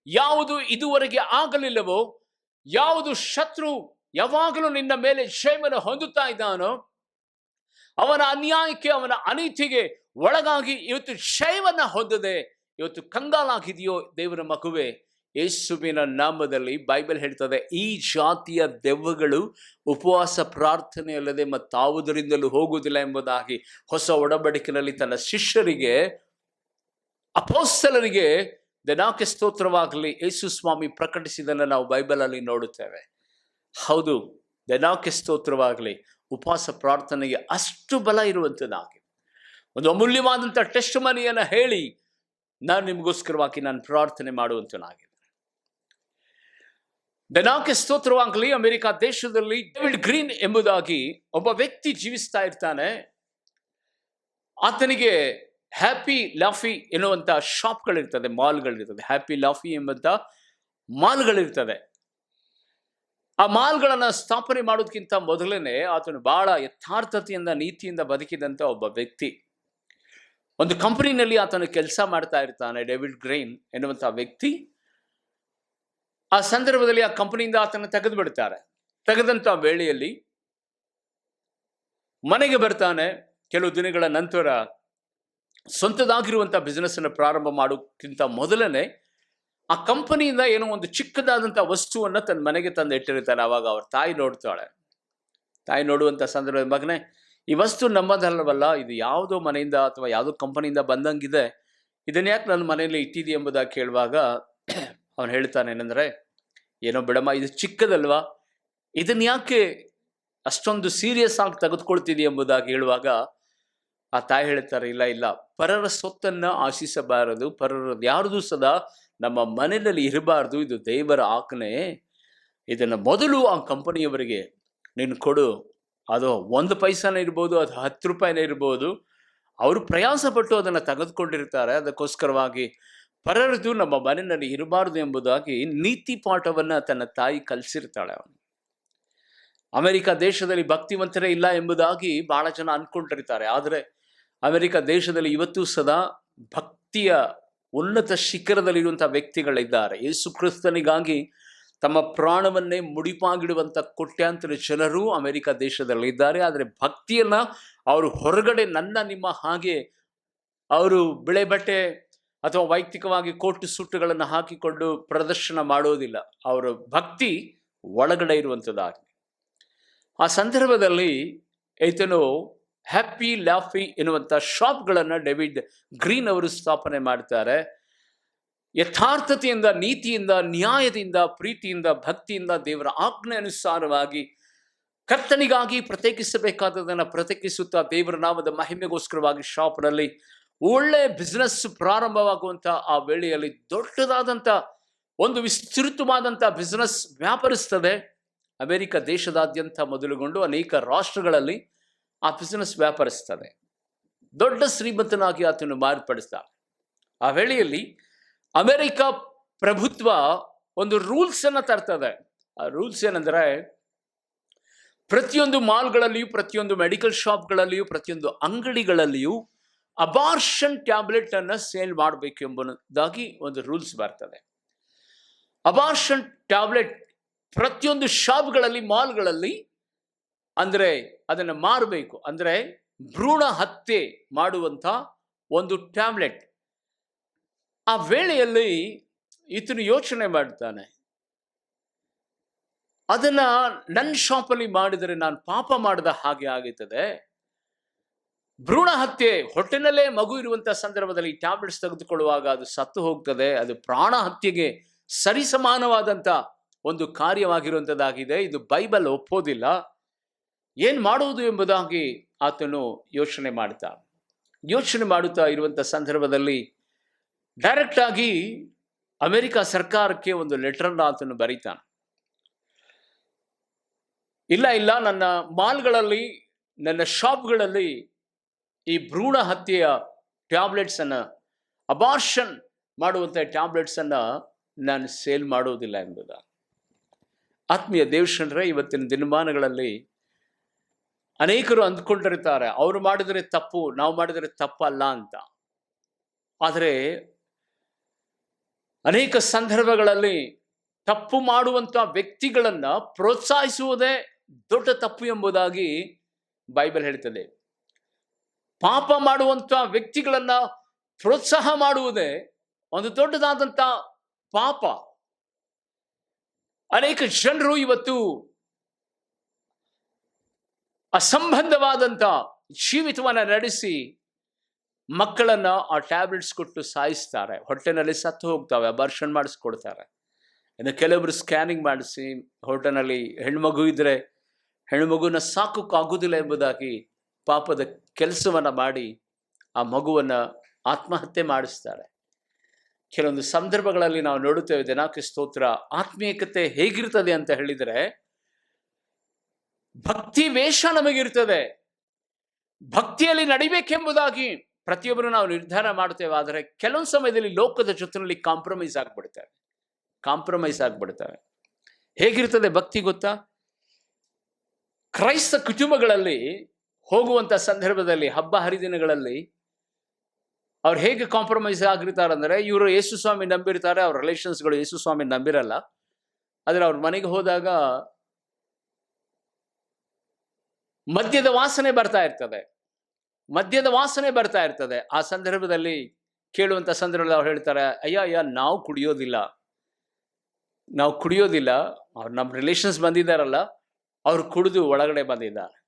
ಯಾವುದು ಇದುವರೆಗೆ ಆಗಲಿಲ್ಲವೋ, ಯಾವುದು ಶತ್ರು ಯಾವಾಗಲೂ ನಿನ್ನ ಮೇಲೆ ಜಯವನ್ನು ಹೊಂದುತ್ತಾ ಇದ್ದಾನೋ, ಅವನ ಅನ್ಯಾಯಕ್ಕೆ, ಅವನ ಅನೀತಿಗೆ ಒಳಗಾಗಿ ಇವತ್ತು ಜಯವನ್ನು ಹೊಂದದೆ ಇವತ್ತು ಕಂಗಾಲಾಗಿದೆಯೋ, ದೇವರ ಮಗುವೆ, ಯೇಸುವಿನ ನಾಮದಲ್ಲಿ ಬೈಬಲ್ ಹೇಳ್ತದೆ, ಈ ಜಾತಿಯ ದೆವ್ವಗಳು ಉಪವಾಸ ಪ್ರಾರ್ಥನೆ ಅಲ್ಲದೆ ಮತ್ತಾವುದರಿಂದಲೂ ಹೋಗುವುದಿಲ್ಲ ಎಂಬುದಾಗಿ ಹೊಸ ಒಡಂಬಡಿಕೆಯಲ್ಲಿ ತನ್ನ ಶಿಷ್ಯರಿಗೆ, ಅಪೊಸ್ತಲರಿಗೆ ದೇವರಿಗೆ ಸ್ತೋತ್ರವಾಗಲಿ ಯೇಸು ಸ್ವಾಮಿ ಪ್ರಕಟಿಸಿದನ್ನು ನಾವು ಬೈಬಲಲ್ಲಿ ನೋಡುತ್ತೇವೆ. ಹೌದು, ದೇವರಿಗೆ ಸ್ತೋತ್ರವಾಗಲಿ. ಉಪವಾಸ ಪ್ರಾರ್ಥನೆಗೆ ಅಷ್ಟು ಬಲ ಇರುವಂಥದ್ದಾಗಿದೆ. ಒಂದು ಅಮೂಲ್ಯವಾದಂಥ ಟೆಸ್ಟ್ ಮನಿಯನ್ನು ಹೇಳಿ ನಾನು ನಿಮಗೋಸ್ಕರವಾಗಿ ನಾನು ಪ್ರಾರ್ಥನೆ ಮಾಡುವಂಥನಾಗಿದೆ. ದೇವರಿಗೆ ಸ್ತೋತ್ರವಾಗಲಿ. ಅಮೆರಿಕ ದೇಶದಲ್ಲಿ ಡೇವಿಡ್ ಗ್ರೀನ್ ಎಂಬುದಾಗಿ ಒಬ್ಬ ವ್ಯಕ್ತಿ ಜೀವಿಸ್ತಾ ಇರ್ತಾನೆ. ಆತನಿಗೆ ಹ್ಯಾಪಿ ಲಾಫಿ ಎನ್ನುವಂಥ ಶಾಪ್ಗಳಿರ್ತದೆ, ಮಾಲ್ಗಳಿರ್ತದೆ. ಹ್ಯಾಪಿ ಲಾಫಿ ಎಂಬಂಥ ಮಾಲ್ಗಳಿರ್ತದೆ. ಆ ಮಾಲ್ಗಳನ್ನು ಸ್ಥಾಪನೆ ಮಾಡೋದಕ್ಕಿಂತ ಮೊದಲನೇ ಆತನು ಬಹಳ ಯಥಾರ್ಥತೆಯಿಂದ, ನೀತಿಯಿಂದ ಬದುಕಿದಂಥ ಒಬ್ಬ ವ್ಯಕ್ತಿ. ಒಂದು ಕಂಪನಿನಲ್ಲಿ ಆತನು ಕೆಲಸ ಮಾಡ್ತಾ ಇರ್ತಾನೆ, ಡೇವಿಡ್ ಗ್ರೀನ್ ಎನ್ನುವಂಥ ವ್ಯಕ್ತಿ. ಆ ಸಂದರ್ಭದಲ್ಲಿ ಆ ಕಂಪನಿಯಿಂದ ಆತನ ತೆಗೆದು ಬಿಡ್ತಾರೆ. ತೆಗೆದಂಥ ವೇಳೆಯಲ್ಲಿ ಮನೆಗೆ ಬರ್ತಾನೆ. ಕೆಲವು ದಿನಗಳ ನಂತರ ಸ್ವಂತದಾಗಿರುವಂಥ ಬಿಸ್ನೆಸ್ಸನ್ನು ಪ್ರಾರಂಭ ಮಾಡೋಕ್ಕಿಂತ ಮೊದಲನೇ ಆ ಕಂಪನಿಯಿಂದ ಏನೋ ಒಂದು ಚಿಕ್ಕದಾದಂಥ ವಸ್ತುವನ್ನು ತನ್ನ ಮನೆಗೆ ತಂದು ಇಟ್ಟಿರ್ತಾನೆ. ಆವಾಗ ಅವ್ರ ತಾಯಿ ನೋಡ್ತಾಳೆ. ತಾಯಿ ನೋಡುವಂಥ ಸಂದರ್ಭ, ಮಗನೇ, ಈ ವಸ್ತು ನಮ್ಮದಲ್ಲವಲ್ಲ, ಇದು ಯಾವುದೋ ಮನೆಯಿಂದ ಅಥವಾ ಯಾವುದೋ ಕಂಪನಿಯಿಂದ ಬಂದಂಗಿದೆ, ಇದನ್ನ ಯಾಕೆ ನನ್ನ ಮನೆಯಲ್ಲಿ ಇಟ್ಟಿದೆ ಎಂಬುದಾಗಿ ಕೇಳುವಾಗ ಅವನು ಹೇಳ್ತಾನೆ ಏನಂದರೆ, ಏನೋ ಬಿಡಮ್ಮ, ಇದು ಚಿಕ್ಕದಲ್ವಾ, ಇದನ್ನ ಯಾಕೆ ಅಷ್ಟೊಂದು ಸೀರಿಯಸ್ ಆಗಿ ತೆಗೆದುಕೊಳ್ತಿದೆ ಎಂಬುದಾಗಿ ಹೇಳುವಾಗ ಆ ತಾಯಿ ಹೇಳ್ತಾರೆ, ಇಲ್ಲ, ಪರರ ಸೊತ್ತನ್ನು ಆಶಿಸಬಾರದು, ಪರರದ್ದು ಯಾರ್ದು ಸದಾ ನಮ್ಮ ಮನೆಯಲ್ಲಿ ಇರಬಾರ್ದು, ಇದು ದೇವರ ಆಜ್ಞೆ. ಇದನ್ನು ಮೊದಲು ಆ ಕಂಪನಿಯವರಿಗೆ ನೀನು ಕೊಡು. ಅದು 1 ಪೈಸಾನೇ ಇರ್ಬೋದು, ಅದು 10 ರೂಪಾಯಿನೇ ಇರ್ಬೋದು. ಅವರು ಪ್ರಯಾಸಪಟ್ಟು ಅದನ್ನು ತೆಗೆದುಕೊಂಡಿರ್ತಾರೆ. ಅದಕ್ಕೋಸ್ಕರವಾಗಿ ಪರರದು ನಮ್ಮ ಮನೆಯಲ್ಲಿ ಇರಬಾರ್ದು ಎಂಬುದಾಗಿ ನೀತಿ ಪಾಠವನ್ನು ತನ್ನ ತಾಯಿ ಕಲಿಸಿರ್ತಾಳೆ. ಅವನು ಅಮೆರಿಕ ದೇಶದಲ್ಲಿ ಭಕ್ತಿವಂತರೇ ಇಲ್ಲ ಎಂಬುದಾಗಿ ಬಹಳ ಜನ ಅಂದ್ಕೊಂಡಿರ್ತಾರೆ. ಆದರೆ ಅಮೆರಿಕ ದೇಶದಲ್ಲಿ ಇವತ್ತು ಸದಾ ಭಕ್ತಿಯ ಉನ್ನತ ಶಿಖರದಲ್ಲಿರುವಂಥ ವ್ಯಕ್ತಿಗಳಿದ್ದಾರೆ. ಯೇಸು ಕ್ರಿಸ್ತನಿಗಾಗಿ ತಮ್ಮ ಪ್ರಾಣವನ್ನೇ ಮುಡಿಪಾಗಿಡುವಂಥ ಕೋಟ್ಯಾಂತರ ಜನರು ಅಮೆರಿಕ ದೇಶದಲ್ಲಿದ್ದಾರೆ. ಆದರೆ ಭಕ್ತಿಯನ್ನ ಅವರು ಹೊರಗಡೆ ನಿಮ್ಮ ಹಾಗೆ ಅವರು ಬಿಳೆ ಬಟ್ಟೆ ಅಥವಾ ವೈಯಕ್ತಿಕವಾಗಿ ಕೋಟು ಸುಟ್ಟುಗಳನ್ನು ಹಾಕಿಕೊಂಡು ಪ್ರದರ್ಶನ ಮಾಡೋದಿಲ್ಲ. ಅವರ ಭಕ್ತಿ ಒಳಗಡೆ ಇರುವಂಥದ್ದಾಗಿದೆ. ಆ ಸಂದರ್ಭದಲ್ಲಿ ಈತನು ಹ್ಯಾಪಿ ಲಾಫಿ ಎನ್ನುವಂಥ ಶಾಪ್ಗಳನ್ನು ಡೇವಿಡ್ ಗ್ರೀನ್ ಅವರು ಸ್ಥಾಪನೆ ಮಾಡ್ತಾರೆ. ಯಥಾರ್ಥತೆಯಿಂದ, ನೀತಿಯಿಂದ, ನ್ಯಾಯದಿಂದ, ಪ್ರೀತಿಯಿಂದ, ಭಕ್ತಿಯಿಂದ, ದೇವರ ಆಜ್ಞೆ ಅನುಸಾರವಾಗಿ ಕರ್ತನಿಗಾಗಿ ಪ್ರತ್ಯೇಕಿಸಬೇಕಾದದನ್ನು ಪ್ರತ್ಯೇಕಿಸುತ್ತಾ ದೇವರ ನಾಮದ ಮಹಿಮೆಗೋಸ್ಕರವಾಗಿ ಶಾಪ್ನಲ್ಲಿ ಒಳ್ಳೆ ಬಿಸ್ನೆಸ್ ಪ್ರಾರಂಭವಾಗುವಂಥ ಆ ವೇಳೆಯಲ್ಲಿ ದೊಡ್ಡದಾದಂಥ ಒಂದು ವಿಸ್ತೃತವಾದಂಥ ಬಿಸ್ನೆಸ್ ವ್ಯಾಪರಿಸ್ತದೆ. ಅಮೆರಿಕ ದೇಶದಾದ್ಯಂತ ಮೊದಲುಗೊಂಡು ಅನೇಕ ರಾಷ್ಟ್ರಗಳಲ್ಲಿ ಆ ಬಿಸ್ನೆಸ್ ವ್ಯಾಪರಿಸ್ತದೆ. ದೊಡ್ಡ ಶ್ರೀಮಂತನಾಗಿ ಆತನು ಮಾರ್ಪಡಿಸ್ತಾನೆ. ಆ ವೇಳೆಯಲ್ಲಿ ಅಮೆರಿಕ ಪ್ರಭುತ್ವ ಒಂದು ರೂಲ್ಸ್ ಅನ್ನು ತರ್ತದೆ. ಆ ರೂಲ್ಸ್ ಏನಂದ್ರೆ, ಪ್ರತಿಯೊಂದು ಮಾಲ್ಗಳಲ್ಲಿಯೂ, ಪ್ರತಿಯೊಂದು ಮೆಡಿಕಲ್ ಶಾಪ್ಗಳಲ್ಲಿಯೂ, ಪ್ರತಿಯೊಂದು ಅಂಗಡಿಗಳಲ್ಲಿಯೂ ಅಬಾರ್ಷನ್ ಟ್ಯಾಬ್ಲೆಟ್ ಅನ್ನು ಸೇಲ್ ಮಾಡಬೇಕು ಎಂಬುದಾಗಿ ಒಂದು ರೂಲ್ಸ್ ಬರ್ತದೆ. ಅಬಾರ್ಷನ್ ಟ್ಯಾಬ್ಲೆಟ್ ಪ್ರತಿಯೊಂದು ಶಾಪ್ಗಳಲ್ಲಿ, ಮಾಲ್ಗಳಲ್ಲಿ ಅಂದ್ರೆ ಅದನ್ನು ಮಾರಬೇಕು. ಅಂದ್ರೆ ಭ್ರೂಣ ಹತ್ಯೆ ಮಾಡುವಂಥ ಒಂದು ಟ್ಯಾಬ್ಲೆಟ್. ಆ ವೇಳೆಯಲ್ಲಿ ಈತನು ಯೋಚನೆ ಮಾಡ್ತಾನೆ, ಅದನ್ನ ನನ್ನ ಶಾಪಲ್ಲಿ ಮಾಡಿದರೆ ನಾನು ಪಾಪ ಮಾಡಿದ ಹಾಗೆ ಆಗುತ್ತದೆ. ಭ್ರೂಣ ಹತ್ಯೆ, ಹೊಟ್ಟೆನಲ್ಲೇ ಮಗು ಇರುವಂಥ ಸಂದರ್ಭದಲ್ಲಿ ಟ್ಯಾಬ್ಲೆಟ್ಸ್ ತೆಗೆದುಕೊಳ್ಳುವಾಗ ಅದು ಸತ್ತು ಹೋಗ್ತದೆ. ಅದು ಪ್ರಾಣ ಹತ್ಯೆಗೆ ಸರಿಸಮಾನವಾದಂಥ ಒಂದು ಕಾರ್ಯವಾಗಿರುವಂಥದ್ದಾಗಿದೆ. ಇದು ಬೈಬಲ್ ಒಪ್ಪೋದಿಲ್ಲ. ಏನು ಮಾಡುವುದು ಎಂಬುದಾಗಿ ಆತನು ಯೋಚನೆ ಮಾಡುತ್ತಾ ಇರುವಂಥ ಸಂದರ್ಭದಲ್ಲಿ ಡೈರೆಕ್ಟ್ ಆಗಿ ಅಮೆರಿಕ ಸರ್ಕಾರಕ್ಕೆ ಒಂದು ಲೆಟರ್ನ ಆತನು ಬರೀತಾನೆ. ಇಲ್ಲ, ನನ್ನ ಮಾಲ್ಗಳಲ್ಲಿ, ನನ್ನ ಶಾಪ್ಗಳಲ್ಲಿ ಈ ಭ್ರೂಣ ಹತ್ಯೆಯ ಟ್ಯಾಬ್ಲೆಟ್ಸ್ ಅನ್ನ, ಅಬಾರ್ಷನ್ ಮಾಡುವಂಥ ಟ್ಯಾಬ್ಲೆಟ್ಸ್ ಅನ್ನ ನಾನು ಸೇಲ್ ಮಾಡೋದಿಲ್ಲ ಎಂಬುದ. ಆತ್ಮೀಯ ದೇವಶನರೇ, ಇವತ್ತಿನ ದಿನಮಾನಗಳಲ್ಲಿ ಅನೇಕರು ಅಂದ್ಕೊಂಡಿರ್ತಾರೆ ಅವರು ಮಾಡಿದರೆ ತಪ್ಪು, ನಾವು ಮಾಡಿದರೆ ತಪ್ಪಲ್ಲ ಅಂತ. ಆದರೆ ಅನೇಕ ಸಂದರ್ಭಗಳಲ್ಲಿ ತಪ್ಪು ಮಾಡುವಂಥ ವ್ಯಕ್ತಿಗಳನ್ನ ಪ್ರೋತ್ಸಾಹಿಸುವುದೇ ದೊಡ್ಡ ತಪ್ಪು ಎಂಬುದಾಗಿ ಬೈಬಲ್ ಹೇಳ್ತದೆ. ಪಾಪ ಮಾಡುವಂಥ ವ್ಯಕ್ತಿಗಳನ್ನ ಪ್ರೋತ್ಸಾಹ ಮಾಡುವುದೇ ಒಂದು ದೊಡ್ಡದಾದಂಥ ಪಾಪ. ಅನೇಕ ಜನರು ಇವತ್ತು ಅಸಂಬದ್ಧವಾದಂಥ ಜೀವಿತವನ್ನು ನಡೆಸಿ ಮಕ್ಕಳನ್ನ ಆ ಟ್ಯಾಬ್ಲೆಟ್ಸ್ ಕೊಟ್ಟು ಸಾಯಿಸ್ತಾರೆ. ಹೊಟ್ಟೆನಲ್ಲಿ ಸತ್ತು ಹೋಗ್ತವೆ, ಅಬಾರ್ಷನ್ ಮಾಡಿಸ್ಕೊಡ್ತಾರೆ. ಇನ್ನು ಕೆಲವರು ಸ್ಕ್ಯಾನಿಂಗ್ ಮಾಡಿಸಿ ಹೊಟ್ಟೆನಲ್ಲಿ ಹೆಣ್ಮಗು ಇದ್ರೆ ಹೆಣ್ಮಗುನ ಸಾಕೋಕ್ಕಾಗೋದಿಲ್ಲ ಎಂಬುದಾಗಿ ಪಾಪದ ಕೆಲಸವನ್ನ ಮಾಡಿ ಆ ಮಗುವನ್ನ ಆತ್ಮಹತ್ಯೆ ಮಾಡಿಸ್ತಾರೆ. ಕೆಲವೊಂದು ಸಂದರ್ಭಗಳಲ್ಲಿ ನಾವು ನೋಡುತ್ತೇವೆ, ದಿನಾಕ್ಕೆ ಸ್ತೋತ್ರ, ಆತ್ಮೀಯತೆ ಹೇಗಿರ್ತದೆ ಅಂತ ಹೇಳಿದರೆ, ಭಕ್ತಿ ವೇಷ ನಮಗಿರ್ತದೆ. ಭಕ್ತಿಯಲ್ಲಿ ನಡಿಬೇಕೆಂಬುದಾಗಿ ಪ್ರತಿಯೊಬ್ಬರು ನಾವು ನಿರ್ಧಾರ ಮಾಡ್ತೇವೆ. ಆದರೆ ಕೆಲವೊಂದು ಸಮಯದಲ್ಲಿ ಲೋಕದ ಜೊತೆಯಲ್ಲಿ ಕಾಂಪ್ರಮೈಸ್ ಆಗ್ಬಿಡ್ತೇವೆ. ಹೇಗಿರ್ತದೆ ಭಕ್ತಿ ಗೊತ್ತಾ? ಕ್ರೈಸ್ತ ಕುಟುಂಬಗಳಲ್ಲಿ ಹೋಗುವಂತ ಸಂದರ್ಭದಲ್ಲಿ, ಹಬ್ಬ ಹರಿದಿನಗಳಲ್ಲಿ ಅವ್ರು ಹೇಗೆ ಕಾಂಪ್ರಮೈಸ್ ಆಗಿರ್ತಾರೆ ಅಂದ್ರೆ, ಇವರು ಯೇಸು ಸ್ವಾಮಿ ನಂಬಿರ್ತಾರೆ, ಅವ್ರ ರಿಲೇಷನ್ಸ್ಗಳು ಯೇಸು ಸ್ವಾಮಿ ನಂಬಿರಲ್ಲ. ಆದರೆ ಅವ್ರ ಮನೆಗೆ ಹೋದಾಗ ಮದ್ಯದ ವಾಸನೆ ಬರ್ತಾ ಇರ್ತದೆ. ಆ ಸಂದರ್ಭದಲ್ಲಿ ಕೇಳುವಂತ ಸಂದರ್ಭದಲ್ಲಿ ಅವ್ರು ಹೇಳ್ತಾರೆ, ಅಯ್ಯ ನಾವು ಕುಡಿಯೋದಿಲ್ಲ. ಅವ್ರು ನಮ್ಮ ರಿಲೇಷನ್ಸ್ ಬಂದಿದ್ದಾರಲ್ಲ, ಅವ್ರು ಕುಡಿದು ಒಳಗಡೆ ಬಂದಿದ್ದಾರೆ.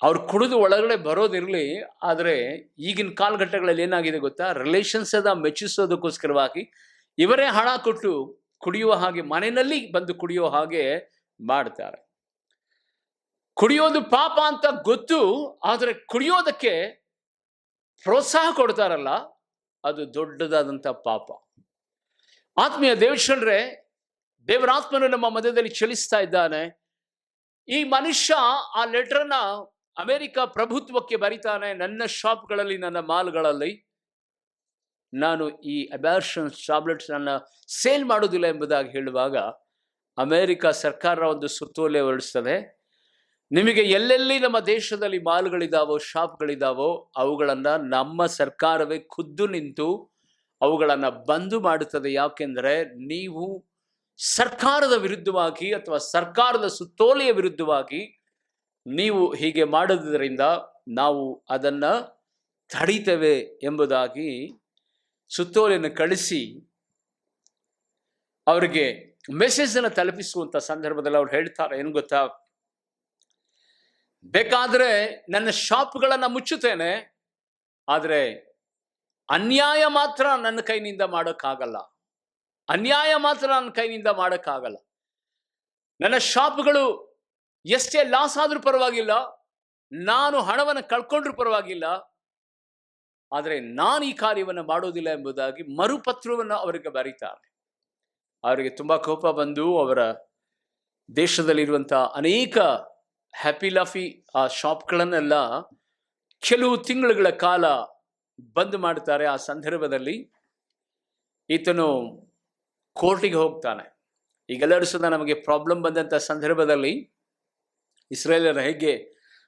ಅವ್ರು ಕುಡಿದು ಒಳಗಡೆ ಬರೋದಿರಲಿ, ಆದರೆ ಈಗಿನ ಕಾಲಘಟ್ಟಗಳಲ್ಲಿ ಏನಾಗಿದೆ ಗೊತ್ತಾ, ರಿಲೇಷನ್ಸ್ ಮೆಚ್ಚಿಸೋದಕ್ಕೋಸ್ಕರವಾಗಿ ಇವರೇ ಹಣ ಕೊಟ್ಟು ಕುಡಿಯುವ ಹಾಗೆ, ಮನೆಯಲ್ಲಿ ಬಂದು ಕುಡಿಯುವ ಹಾಗೆ ಮಾಡ್ತಾರೆ. ಕುಡಿಯೋದು ಪಾಪ ಅಂತ ಗೊತ್ತು, ಆದರೆ ಕುಡಿಯೋದಕ್ಕೆ ಪ್ರೋತ್ಸಾಹ ಕೊಡ್ತಾರಲ್ಲ, ಅದು ದೊಡ್ಡದಾದಂಥ ಪಾಪ. ಆತ್ಮೀಯ ದೇವಶನರೇ, ದೇವರಾತ್ಮನು ನಮ್ಮ ಮಧ್ಯದಲ್ಲಿ ಚಲಿಸ್ತಾ ಇದ್ದಾನೆ. ಈ ಮನುಷ್ಯ ಆ ಲೆಟರ್ನ ಅಮೆರಿಕ ಪ್ರಭುತ್ವಕ್ಕೆ ಬರಿತಾನೆ, ನನ್ನ ಶಾಪ್ಗಳಲ್ಲಿ, ನನ್ನ ಮಾಲ್ಗಳಲ್ಲಿ ನಾನು ಈ ಅಬಾರ್ಷನ್ ಟ್ಯಾಬ್ಲೆಟ್ಸ್ ಅನ್ನ ಸೇಲ್ ಮಾಡೋದಿಲ್ಲ ಎಂಬುದಾಗಿ ಹೇಳುವಾಗ ಅಮೆರಿಕ ಸರ್ಕಾರ ಒಂದು ಸುತ್ತೋಲೆ ಹೊರಡಿಸ್ತದೆ. ನಿಮಗೆ ಎಲ್ಲೆಲ್ಲಿ ನಮ್ಮ ದೇಶದಲ್ಲಿ ಮಾಲ್ಗಳಿದಾವೋ, ಶಾಪ್ಗಳಿದಾವೋ, ಅವುಗಳನ್ನ ನಮ್ಮ ಸರ್ಕಾರವೇ ಖುದ್ದು ನಿಂತು ಅವುಗಳನ್ನ ಬಂದು ಮಾಡುತ್ತದೆ. ಯಾಕೆಂದ್ರೆ ನೀವು ಸರ್ಕಾರದ ವಿರುದ್ಧವಾಗಿ ಅಥವಾ ಸರ್ಕಾರದ ಸುತ್ತೋಲೆಯ ವಿರುದ್ಧವಾಗಿ ನೀವು ಹೀಗೆ ಮಾಡೋದ್ರಿಂದ ನಾವು ಅದನ್ನು ತಡೀತೇವೆ ಎಂಬುದಾಗಿ ಸುತ್ತೋಲೆಯನ್ನು ಕಳಿಸಿ ಅವರಿಗೆ ಮೆಸೇಜನ್ನು ತಲುಪಿಸುವಂಥ ಸಂದರ್ಭದಲ್ಲಿ ಅವ್ರು ಹೇಳ್ತಾರೆ, ಏನು ಗೊತ್ತಾ, ಬೇಕಾದರೆ ನನ್ನ ಶಾಪ್ಗಳನ್ನು ಮುಚ್ಚುತ್ತೇನೆ, ಆದರೆ ಅನ್ಯಾಯ ಮಾತ್ರ ನನ್ನ ಕೈನಿಂದ ಮಾಡೋಕ್ಕಾಗಲ್ಲ. ಅನ್ಯಾಯ ಮಾತ್ರ ನನ್ನ ಕೈನಿಂದ ಮಾಡೋಕ್ಕಾಗಲ್ಲ. ನನ್ನ ಶಾಪ್ಗಳು ಎಷ್ಟೇ ಲಾಸ್ ಆದ್ರೂ ಪರವಾಗಿಲ್ಲ, ನಾನು ಹಣವನ್ನು ಕಳ್ಕೊಂಡ್ರೂ ಪರವಾಗಿಲ್ಲ, ಆದರೆ ನಾನು ಈ ಕಾರ್ಯವನ್ನು ಮಾಡೋದಿಲ್ಲ ಎಂಬುದಾಗಿ ಮರುಪತ್ರವನ್ನು ಅವರಿಗೆ ಬರೀತಾರೆ. ಅವರಿಗೆ ತುಂಬ ಕೋಪ ಬಂದು ಅವರ ದೇಶದಲ್ಲಿರುವಂಥ ಅನೇಕ ಹ್ಯಾಪಿ ಲಾಫಿ ಆ ಶಾಪ್ಗಳನ್ನೆಲ್ಲ ಕೆಲವು ತಿಂಗಳುಗಳ ಕಾಲ ಬಂದ್ ಮಾಡ್ತಾರೆ. ಆ ಸಂದರ್ಭದಲ್ಲಿ ಈತನು ಕೋರ್ಟಿಗೆ ಹೋಗ್ತಾನೆ. ಈಗೆಲ್ಲರೂ ಸಹ ನಮಗೆ ಪ್ರಾಬ್ಲಮ್ ಬಂದಂಥ ಸಂದರ್ಭದಲ್ಲಿ ಇಸ್ರೇಲರು ಹೇಗೆ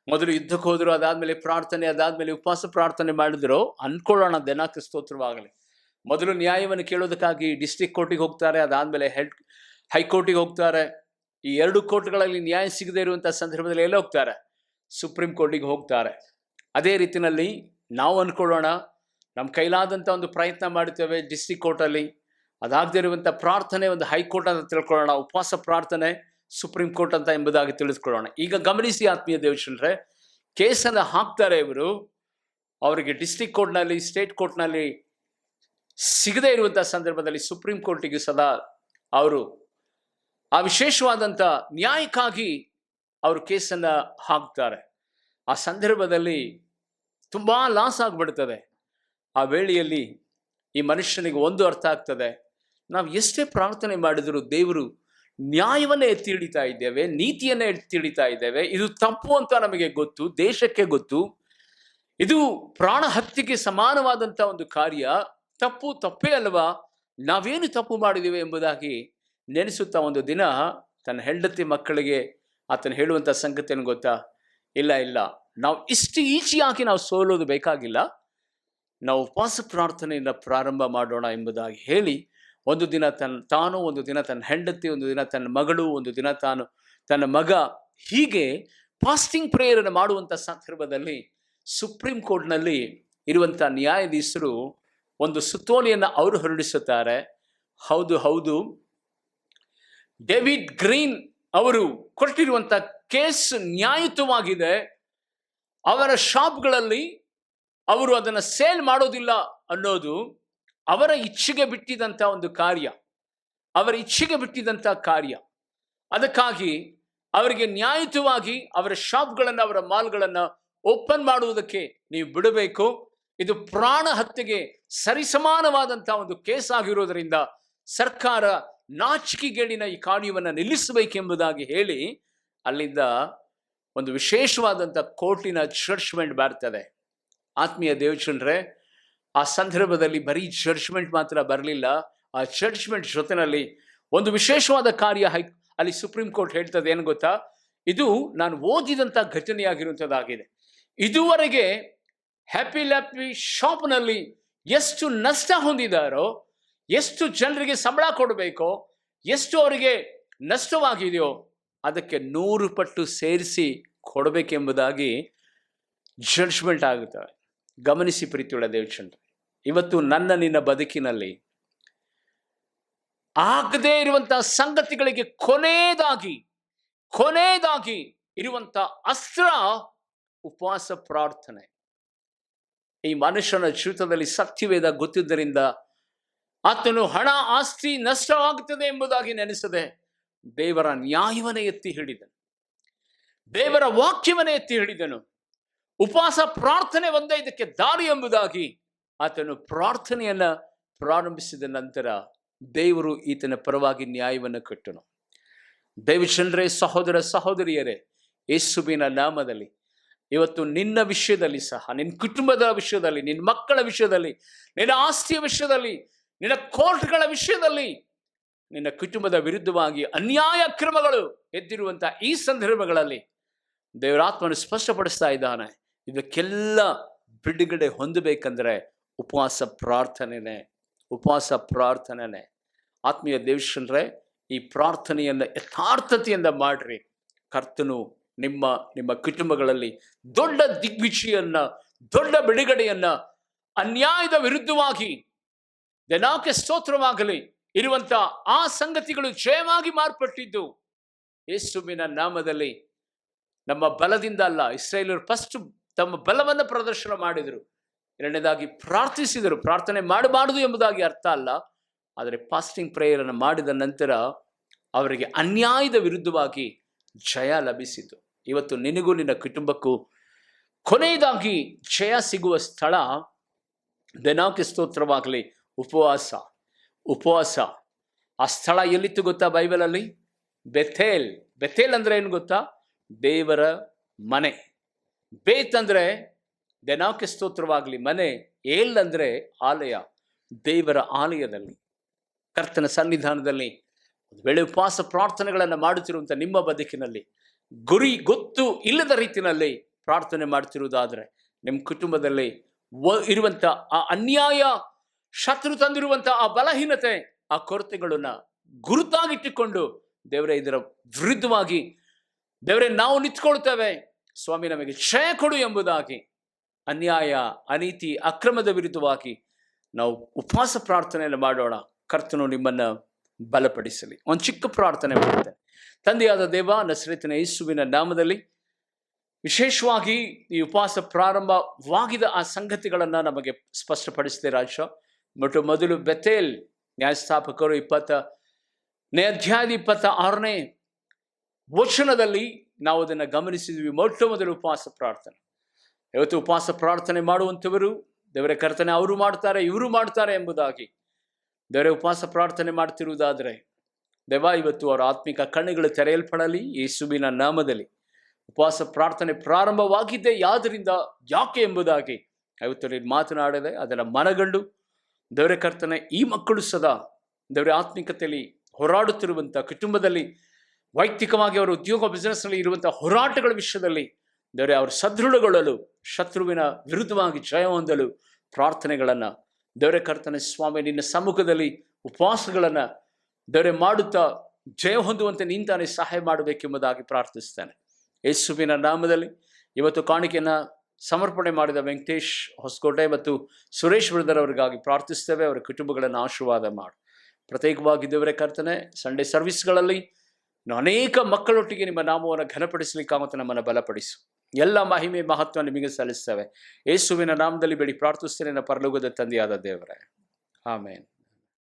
ಮೊದಲು ಯುದ್ಧಕ್ಕೆ ಹೋದ್ರು, ಅದಾದ್ಮೇಲೆ ಪ್ರಾರ್ಥನೆ, ಅದಾದ್ಮೇಲೆ ಉಪವಾಸ ಪ್ರಾರ್ಥನೆ ಮಾಡಿದ್ರು ಅನ್ಕೊಳ್ಳೋಣ, ದಿನಕ್ಕೆ ಸ್ತೋತ್ರವಾಗಲಿ. ಮೊದಲು ನ್ಯಾಯವನ್ನು ಕೇಳೋದಕ್ಕಾಗಿ ಡಿಸ್ಟ್ರಿಕ್ಟ್ ಕೋರ್ಟಿಗೆ ಹೋಗ್ತಾರೆ, ಅದಾದ್ಮೇಲೆ ಹೈಕೋರ್ಟಿಗೆ ಹೋಗ್ತಾರೆ. ಈ 2 ಕೋರ್ಟ್ಗಳಲ್ಲಿ ನ್ಯಾಯ ಸಿಗದೇ ಇರುವಂಥ ಸಂದರ್ಭದಲ್ಲಿ ಎಲ್ಲ ಹೋಗ್ತಾರೆ, ಸುಪ್ರೀಂ ಕೋರ್ಟಿಗೆ ಹೋಗ್ತಾರೆ. ಅದೇ ರೀತಿಯಲ್ಲಿ ನಾವು ಅನ್ಕೊಳ್ಳೋಣ, ನಮ್ಮ ಕೈಲಾದಂಥ ಒಂದು ಪ್ರಯತ್ನ ಮಾಡ್ತೇವೆ ಡಿಸ್ಟ್ರಿಕ್ಟ್ ಕೋರ್ಟಲ್ಲಿ, ಅದಾಗದೇ ಇರುವಂಥ ಪ್ರಾರ್ಥನೆ ಒಂದು ಹೈಕೋರ್ಟ್ ಅಂತ ತಿಳ್ಕೊಳ್ಳೋಣ, ಉಪವಾಸ ಪ್ರಾರ್ಥನೆ ಸುಪ್ರೀಂ ಕೋರ್ಟ್ ಅಂತ ಎಂಬುದಾಗಿ ತಿಳಿದುಕೊಳ್ಳೋಣ. ಈಗ ಗಮನಿಸಿ ಆತ್ಮೀಯ ದೇವಜನರೇ, ಕೇಸನ್ನು ಹಾಕ್ತಾರೆ ಇವರು. ಅವರಿಗೆ ಡಿಸ್ಟ್ರಿಕ್ಟ್ ಕೋರ್ಟ್ನಲ್ಲಿ, ಸ್ಟೇಟ್ ಕೋರ್ಟ್ನಲ್ಲಿ ಸಿಗದೇ ಇರುವಂಥ ಸಂದರ್ಭದಲ್ಲಿ ಸುಪ್ರೀಂ ಕೋರ್ಟಿಗೆ ಸದಾ ಅವರು ಆ ವಿಶೇಷವಾದಂಥ ನ್ಯಾಯಕ್ಕಾಗಿ ಅವರು ಕೇಸನ್ನು ಹಾಕ್ತಾರೆ. ಆ ಸಂದರ್ಭದಲ್ಲಿ ತುಂಬ ಲಾಸ್ ಆಗಿಬಿಡ್ತದೆ. ಆ ವೇಳೆಯಲ್ಲಿ ಈ ಮನುಷ್ಯನಿಗೆ ಒಂದು ಅರ್ಥ ಆಗ್ತದೆ, ನಾವು ಎಷ್ಟೇ ಪ್ರಾರ್ಥನೆ ಮಾಡಿದರೂ ದೇವರು ನ್ಯಾಯವನ್ನು ಎತ್ತಿ ಹಿಡಿತಾ ಇದ್ದೇವೆ, ನೀತಿಯನ್ನು ಎತ್ತಿ ಹಿಡಿತಾ ಇದ್ದೇವೆ, ಇದು ತಪ್ಪು ಅಂತ ನಮಗೆ ಗೊತ್ತು, ದೇಶಕ್ಕೆ ಗೊತ್ತು, ಇದು ಪ್ರಾಣ ಹತ್ಯೆಗೆ ಸಮಾನವಾದಂಥ ಒಂದು ಕಾರ್ಯ, ತಪ್ಪೇ ಅಲ್ವಾ, ನಾವೇನು ತಪ್ಪು ಮಾಡಿದ್ದೇವೆ ಎಂಬುದಾಗಿ ನೆನೆಸುತ್ತಾ ಒಂದು ದಿನ ತನ್ನ ಹೆಂಡತಿ ಮಕ್ಕಳಿಗೆ ಆತನು ಹೇಳುವಂಥ ಸಂಗತಿಯನ್ನು ಗೊತ್ತಾ, ಇಲ್ಲ ನಾವು ಇಷ್ಟು ಈಸಿಯಾಗಿ ನಾವು ಸೋಲೋದು ಬೇಕಾಗಿಲ್ಲ, ನಾವು ಉಪವಾಸ ಪ್ರಾರ್ಥನೆಯಿಂದ ಪ್ರಾರಂಭ ಮಾಡೋಣ ಎಂಬುದಾಗಿ ಹೇಳಿ ಒಂದು ದಿನ ತಾನು, ಒಂದು ದಿನ ತನ್ನ ಹೆಂಡತಿ, ಒಂದು ದಿನ ತನ್ನ ಮಗಳು, ಒಂದು ದಿನ ತನ್ನ ಮಗ, ಹೀಗೆ ಫಾಸ್ಟಿಂಗ್ ಪ್ರೇಯರನ್ನು ಮಾಡುವಂಥ ಸಂದರ್ಭದಲ್ಲಿ ಸುಪ್ರೀಂ ಕೋರ್ಟ್ನಲ್ಲಿ ಇರುವಂಥ ನ್ಯಾಯಾಧೀಶರು ಒಂದು ಸುತ್ತೋಲೆಯನ್ನು ಅವರು ಹೊರಡಿಸುತ್ತಾರೆ. ಹೌದು, ಡೇವಿಡ್ ಗ್ರೀನ್ ಅವರು ಕೊಟ್ಟಿರುವಂಥ ಕೇಸ್ ನ್ಯಾಯಯುತವಾಗಿದೆ, ಅವರ ಶಾಪ್ಗಳಲ್ಲಿ ಅವರು ಅದನ್ನು ಸೇಲ್ ಮಾಡೋದಿಲ್ಲ ಅನ್ನೋದು ಅವರ ಇಚ್ಛೆಗೆ ಬಿಟ್ಟಿದಂಥ ಒಂದು ಕಾರ್ಯ, ಅವರ ಇಚ್ಛೆಗೆ ಬಿಟ್ಟಿದಂಥ ಕಾರ್ಯ. ಅದಕ್ಕಾಗಿ ಅವರಿಗೆ ನ್ಯಾಯಯುತವಾಗಿ ಅವರ ಶಾಪ್ಗಳನ್ನು, ಅವರ ಮಾಲ್ಗಳನ್ನು ಓಪನ್ ಮಾಡುವುದಕ್ಕೆ ನೀವು ಬಿಡಬೇಕು. ಇದು ಪ್ರಾಣ ಹತ್ಯೆಗೆ ಸರಿಸಮಾನವಾದಂಥ ಒಂದು ಕೇಸ್ ಆಗಿರೋದರಿಂದ ಸರ್ಕಾರ ನಾಚಿಕೆಗೇಡಿನ ಈ ಕಾರ್ಯವನ್ನು ನಿಲ್ಲಿಸಬೇಕೆಂಬುದಾಗಿ ಹೇಳಿ ಅಲ್ಲಿಂದ ಒಂದು ವಿಶೇಷವಾದಂಥ ಕೋರ್ಟಿನ ಜಡ್ಜ್ಮೆಂಟ್ ಬರ್ತದೆ. ಆತ್ಮೀಯ ದೇವಜನರೇ, ಆ ಸಂದರ್ಭದಲ್ಲಿ ಬರೀ ಜಡ್ಜ್ಮೆಂಟ್ ಮಾತ್ರ ಬರಲಿಲ್ಲ, ಆ ಜಡ್ಜ್ಮೆಂಟ್ ಜೊತೆಯಲ್ಲಿ ಒಂದು ವಿಶೇಷವಾದ ಕಾರ್ಯ ಅಲ್ಲಿ ಸುಪ್ರೀಂ ಕೋರ್ಟ್ ಹೇಳ್ತದೆ. ಏನು ಗೊತ್ತಾ, ಇದು ನಾನು ಓದಿದಂಥ ಘಟನೆಯಾಗಿರುವಂಥದ್ದಾಗಿದೆ. ಇದುವರೆಗೆ ಹ್ಯಾಪಿ ಲ್ಯಾಪಿ ಶಾಪ್ನಲ್ಲಿ ಎಷ್ಟು ನಷ್ಟ ಹೊಂದಿದಾರೋ, ಎಷ್ಟು ಜನರಿಗೆ ಸಂಬಳ ಕೊಡಬೇಕೋ, ಎಷ್ಟು ಅವರಿಗೆ ನಷ್ಟವಾಗಿದೆಯೋ ಅದಕ್ಕೆ 100 ಪಟ್ಟು ಸೇರಿಸಿ ಕೊಡಬೇಕೆಂಬುದಾಗಿ ಜಡ್ಜ್ಮೆಂಟ್ ಆಗುತ್ತವೆ. ಗಮನಿಸಿ ಪ್ರೀತಿಯುಳ್ಳ ದೇವಜನರೇ, ಇವತ್ತು ನಿನ್ನ ಬದುಕಿನಲ್ಲಿ ಆಗದೇ ಇರುವಂಥ ಸಂಗತಿಗಳಿಗೆ ಕೊನೆಯದಾಗಿ ಇರುವಂಥ ಅಸ್ತ್ರ ಉಪವಾಸ ಪ್ರಾರ್ಥನೆ. ಈ ಮನುಷ್ಯನ ಜೀವಿತದಲ್ಲಿ ಸತ್ಯವೇದ ಗೊತ್ತಿದ್ದರಿಂದ ಆತನು ಹಣ ಆಸ್ತಿ ನಷ್ಟವಾಗುತ್ತದೆ ಎಂಬುದಾಗಿ ನೆನೆಸದೆ ದೇವರ ನ್ಯಾಯವನ್ನೇ ಎತ್ತಿ ಹಿಡಿದನು, ದೇವರ ವಾಕ್ಯವನ್ನೇ ಎತ್ತಿ ಹಿಡಿದನು. ಉಪವಾಸ ಪ್ರಾರ್ಥನೆ ಒಂದೇ ಇದಕ್ಕೆ ದಾರಿ ಎಂಬುದಾಗಿ ಆತನು ಪ್ರಾರ್ಥನೆಯನ್ನ ಪ್ರಾರಂಭಿಸಿದ ನಂತರ ದೇವರು ಈತನ ಪರವಾಗಿ ನ್ಯಾಯವನ್ನು ಕೊಟ್ಟನು. ದೇವಜನರೇ, ಸಹೋದರ ಸಹೋದರಿಯರೇ, ಯೇಸುವಿನ ನಾಮದಲ್ಲಿ ಇವತ್ತು ನಿನ್ನ ವಿಷಯದಲ್ಲಿ ಸಹ, ನಿನ್ನ ಕುಟುಂಬದ ವಿಷಯದಲ್ಲಿ, ನಿನ್ನ ಮಕ್ಕಳ ವಿಷಯದಲ್ಲಿ, ನಿನ್ನ ಆಸ್ತಿಯ ವಿಷಯದಲ್ಲಿ, ನಿನ್ನ ಕೋರ್ಟ್ಗಳ ವಿಷಯದಲ್ಲಿ, ನಿನ್ನ ಕುಟುಂಬದ ವಿರುದ್ಧವಾಗಿ ಅನ್ಯಾಯ ಕ್ರಮಗಳು ಎದ್ದಿರುವಂಥ ಈ ಸಂದರ್ಭಗಳಲ್ಲಿ ದೇವರಾತ್ಮನು ಸ್ಪಷ್ಟಪಡಿಸ್ತಾ ಇದ್ದಾನೆ. ಇದಕ್ಕೆಲ್ಲ ಬಿಡುಗಡೆ ಹೊಂದಬೇಕಂದ್ರೆ ಉಪವಾಸ ಪ್ರಾರ್ಥನೆನೇ. ಆತ್ಮೀಯ ದೇವಜನರೇ, ಈ ಪ್ರಾರ್ಥನೆಯನ್ನು ಯಥಾರ್ಥತೆಯಿಂದ ಮಾಡ್ರಿ. ಕರ್ತನು ನಿಮ್ಮ ನಿಮ್ಮ ಕುಟುಂಬಗಳಲ್ಲಿ ದೊಡ್ಡ ದಿಗ್ವಿಜಯವನ್ನ, ದೊಡ್ಡ ಬಿಡುಗಡೆಯನ್ನ, ಅನ್ಯಾಯದ ವಿರುದ್ಧವಾಗಿ ದೇನಾಕ್ಕೆ ಸ್ತೋತ್ರವಾಗಲಿ ಇರುವಂತ ಆ ಸಂಗತಿಗಳು ಜಯವಾಗಿ ಮಾರ್ಪಟ್ಟಿದ್ದು ಯೇಸುವಿನ ನಾಮದಲ್ಲಿ. ನಮ್ಮ ಬಲದಿಂದ ಅಲ್ಲ. ಇಸ್ರಾಯೇಲರು ಫಸ್ಟ್ ತಮ್ಮ ಬಲವನ್ನು ಪ್ರದರ್ಶನ ಮಾಡಿದರು. ಎರಡನೇದಾಗಿ ಪ್ರಾರ್ಥಿಸಿದರು. ಪ್ರಾರ್ಥನೆ ಮಾಡಬಾರದು ಎಂಬುದಾಗಿ ಅರ್ಥ ಅಲ್ಲ, ಆದರೆ ಫಾಸ್ಟಿಂಗ್ ಪ್ರೇಯರ್ ಅನ್ನು ಮಾಡಿದ ನಂತರ ಅವರಿಗೆ ಅನ್ಯಾಯದ ವಿರುದ್ಧವಾಗಿ ಜಯ ಲಭಿಸಿತು. ಇವತ್ತು ನಿನಗೂ ನಿನ್ನ ಕುಟುಂಬಕ್ಕೂ ಕೊನೆಯದಾಗಿ ಜಯ ಸಿಗುವ ಸ್ಥಳ ದೇನಾಕ್ಕೆ ಸ್ತೋತ್ರವಾಗಲಿ ಉಪವಾಸ. ಉಪವಾಸ ಆ ಸ್ಥಳ ಎಲ್ಲಿತ್ತು ಗೊತ್ತಾ? ಬೈಬಲಲ್ಲಿ ಬೆಥೇಲ್. ಬೆಥೇಲ್ ಅಂದ್ರೆ ಏನು ಗೊತ್ತಾ? ದೇವರ ಮನೆ. ಬೇತ್ ಅಂದ್ರೆ ದೇನಾಕ್ಕೆ ಸ್ತೋತ್ರವಾಗಲಿ ಮನೆ. ಏಲ್ ಅಂದ್ರೆ ಆಲಯ. ದೇವರ ಆಲಯದಲ್ಲಿ, ಕರ್ತನ ಸನ್ನಿಧಾನದಲ್ಲಿ ಒಂದು ವೇಳೆ ಉಪವಾಸ ಪ್ರಾರ್ಥನೆಗಳನ್ನು ಮಾಡುತ್ತಿರುವಂಥ ನಿಮ್ಮ ಬದುಕಿನಲ್ಲಿ ಗುರಿ ಗೊತ್ತು ಇಲ್ಲದ ರೀತಿಯಲ್ಲಿ ಪ್ರಾರ್ಥನೆ ಮಾಡ್ತಿರುವುದಾದ್ರೆ, ನಿಮ್ಮ ಕುಟುಂಬದಲ್ಲಿ ಇರುವಂಥ ಆ ಅನ್ಯಾಯ, ಶತ್ರು ತಂದಿರುವಂಥ ಆ ಬಲಹೀನತೆ, ಆ ಕೊರತೆಗಳನ್ನ ಗುರುತಾಗಿಟ್ಟುಕೊಂಡು ದೇವರೇ ಇದರ ವಿರುದ್ಧವಾಗಿ ದೇವರೇ ನಾವು ನಿಂತ್ಕೊಳ್ತೇವೆ, ಸ್ವಾಮಿ ನಮಗೆ ಜಯ ಕೊಡು ಎಂಬುದಾಗಿ ಅನ್ಯಾಯ, ಅನೀತಿ, ಅಕ್ರಮದ ವಿರುದ್ಧವಾಗಿ ನಾವು ಉಪವಾಸ ಪ್ರಾರ್ಥನೆಯನ್ನು ಮಾಡೋಣ. ಕರ್ತನು ನಿಮ್ಮನ್ನ ಬಲಪಡಿಸಲಿ. ಒಂದು ಚಿಕ್ಕ ಪ್ರಾರ್ಥನೆ ಮಾಡ್ತೇನೆ. ತಂದೆಯಾದ ದೇವ, ನಸರೇತಿನ ಯೇಸುವಿನ ನಾಮದಲ್ಲಿ ವಿಶೇಷವಾಗಿ ಈ ಉಪವಾಸ ಪ್ರಾರಂಭವಾಗಿದ ಆ ಸಂಗತಿಗಳನ್ನು ನಮಗೆ ಸ್ಪಷ್ಟಪಡಿಸಿದೆ ರಾಜ. ಮೊದಲು ಬೆಥೇಲ್ ನ್ಯಾಯಸ್ಥಾಪಕರು 20ನೇ ಅಧ್ಯಾಯದ 26ನೇ ವಚನದಲ್ಲಿ ನಾವು ಅದನ್ನು ಗಮನಿಸಿದ್ವಿ. ಮೊದಲು ಉಪವಾಸ ಪ್ರಾರ್ಥನೆ. ಇವತ್ತು ಉಪವಾಸ ಪ್ರಾರ್ಥನೆ ಮಾಡುವಂಥವರು ದೇವರ ಕರ್ತನೆ ಅವರು ಮಾಡ್ತಾರೆ, ಇವರು ಮಾಡ್ತಾರೆ ಎಂಬುದಾಗಿ ದೇವರ ಉಪವಾಸ ಪ್ರಾರ್ಥನೆ ಮಾಡ್ತಿರುವುದಾದರೆ ದೇವ ಇವತ್ತು ಅವರ ಆತ್ಮಿಕ ಕಣ್ಣುಗಳು ತೆರೆಯಲ್ಪಡಲಿ ಯೇಸುವಿನ ನಾಮದಲ್ಲಿ. ಉಪವಾಸ ಪ್ರಾರ್ಥನೆ ಪ್ರಾರಂಭವಾಗಿದ್ದೆ ಯಾದರಿಂದ, ಯಾಕೆ ಎಂಬುದಾಗಿ ಇವತ್ತು ನೀನು ಮಾತನಾಡಿದೆ. ಅದನ್ನು ಮನಗಂಡು ದೇವರ ಕರ್ತನೆ ಈ ಮಕ್ಕಳು ಸದಾ ದೇವರ ಆತ್ಮಿಕತೆಯಲ್ಲಿ ಹೋರಾಡುತ್ತಿರುವಂಥ ಕುಟುಂಬದಲ್ಲಿ, ವೈಯಕ್ತಿಕವಾಗಿ ಅವರ ಉದ್ಯೋಗ ಬಿಸ್ನೆಸ್ನಲ್ಲಿ ಇರುವಂಥ ಹೋರಾಟಗಳ ವಿಷಯದಲ್ಲಿ ದೇವರೇ ಅವರು ಸದೃಢಗೊಳ್ಳಲು, ಶತ್ರುವಿನ ವಿರುದ್ಧವಾಗಿ ಜಯ ಹೊಂದಲು ಪ್ರಾರ್ಥನೆಗಳನ್ನು ದೇವರ ಕರ್ತನೆ ಸ್ವಾಮಿ ನಿನ್ನ ಸಮ್ಮುಖದಲ್ಲಿ ಉಪವಾಸಗಳನ್ನು ದೇವರೇ ಮಾಡುತ್ತಾ ಜಯ ಹೊಂದುವಂತೆ ನಿಂತಾನೆ ಸಹಾಯ ಮಾಡಬೇಕೆಂಬುದಾಗಿ ಪ್ರಾರ್ಥಿಸ್ತೇನೆ ಯೇಸುವಿನ ನಾಮದಲ್ಲಿ. ಇವತ್ತು ಕಾಣಿಕೆಯನ್ನು ಸಮರ್ಪಣೆ ಮಾಡಿದ ವೆಂಕಟೇಶ್ ಹೊಸಕೋಟೆ ಮತ್ತು ಸುರೇಶ್ ಬ್ರದರ್ ಅವರಿಗಾಗಿ ಪ್ರಾರ್ಥಿಸ್ತೇವೆ. ಅವರ ಕುಟುಂಬಗಳನ್ನು ಆಶೀರ್ವಾದ ಮಾಡು. ಪ್ರತ್ಯೇಕವಾಗಿ ದೇವರ ಕರ್ತನೆ ಸಂಡೇ ಸರ್ವಿಸ್ಗಳಲ್ಲಿ ಅನೇಕ ಮಕ್ಕಳೊಟ್ಟಿಗೆ ನಿಮ್ಮ ನಾಮವನ್ನು ಘನಪಡಿಸಲಿಕ್ಕಾಗುತ್ತೆ ನಮ್ಮನ್ನು ಬಲಪಡಿಸು. ಎಲ್ಲ ಮಹಿಮೆ ಮಹತ್ವ ನಿಮಗೆ ಸಲ್ಲಿಸ್ತೇವೆ. ಯೇಸುವಿನ ನಾಮದಲ್ಲಿ ಬೇಡಿ ಪ್ರಾರ್ಥಿಸ್ತೇನೆ, ಪರಲೋಕದ ತಂದೆಯಾದ ದೇವರೇ, ಆಮೇನ್.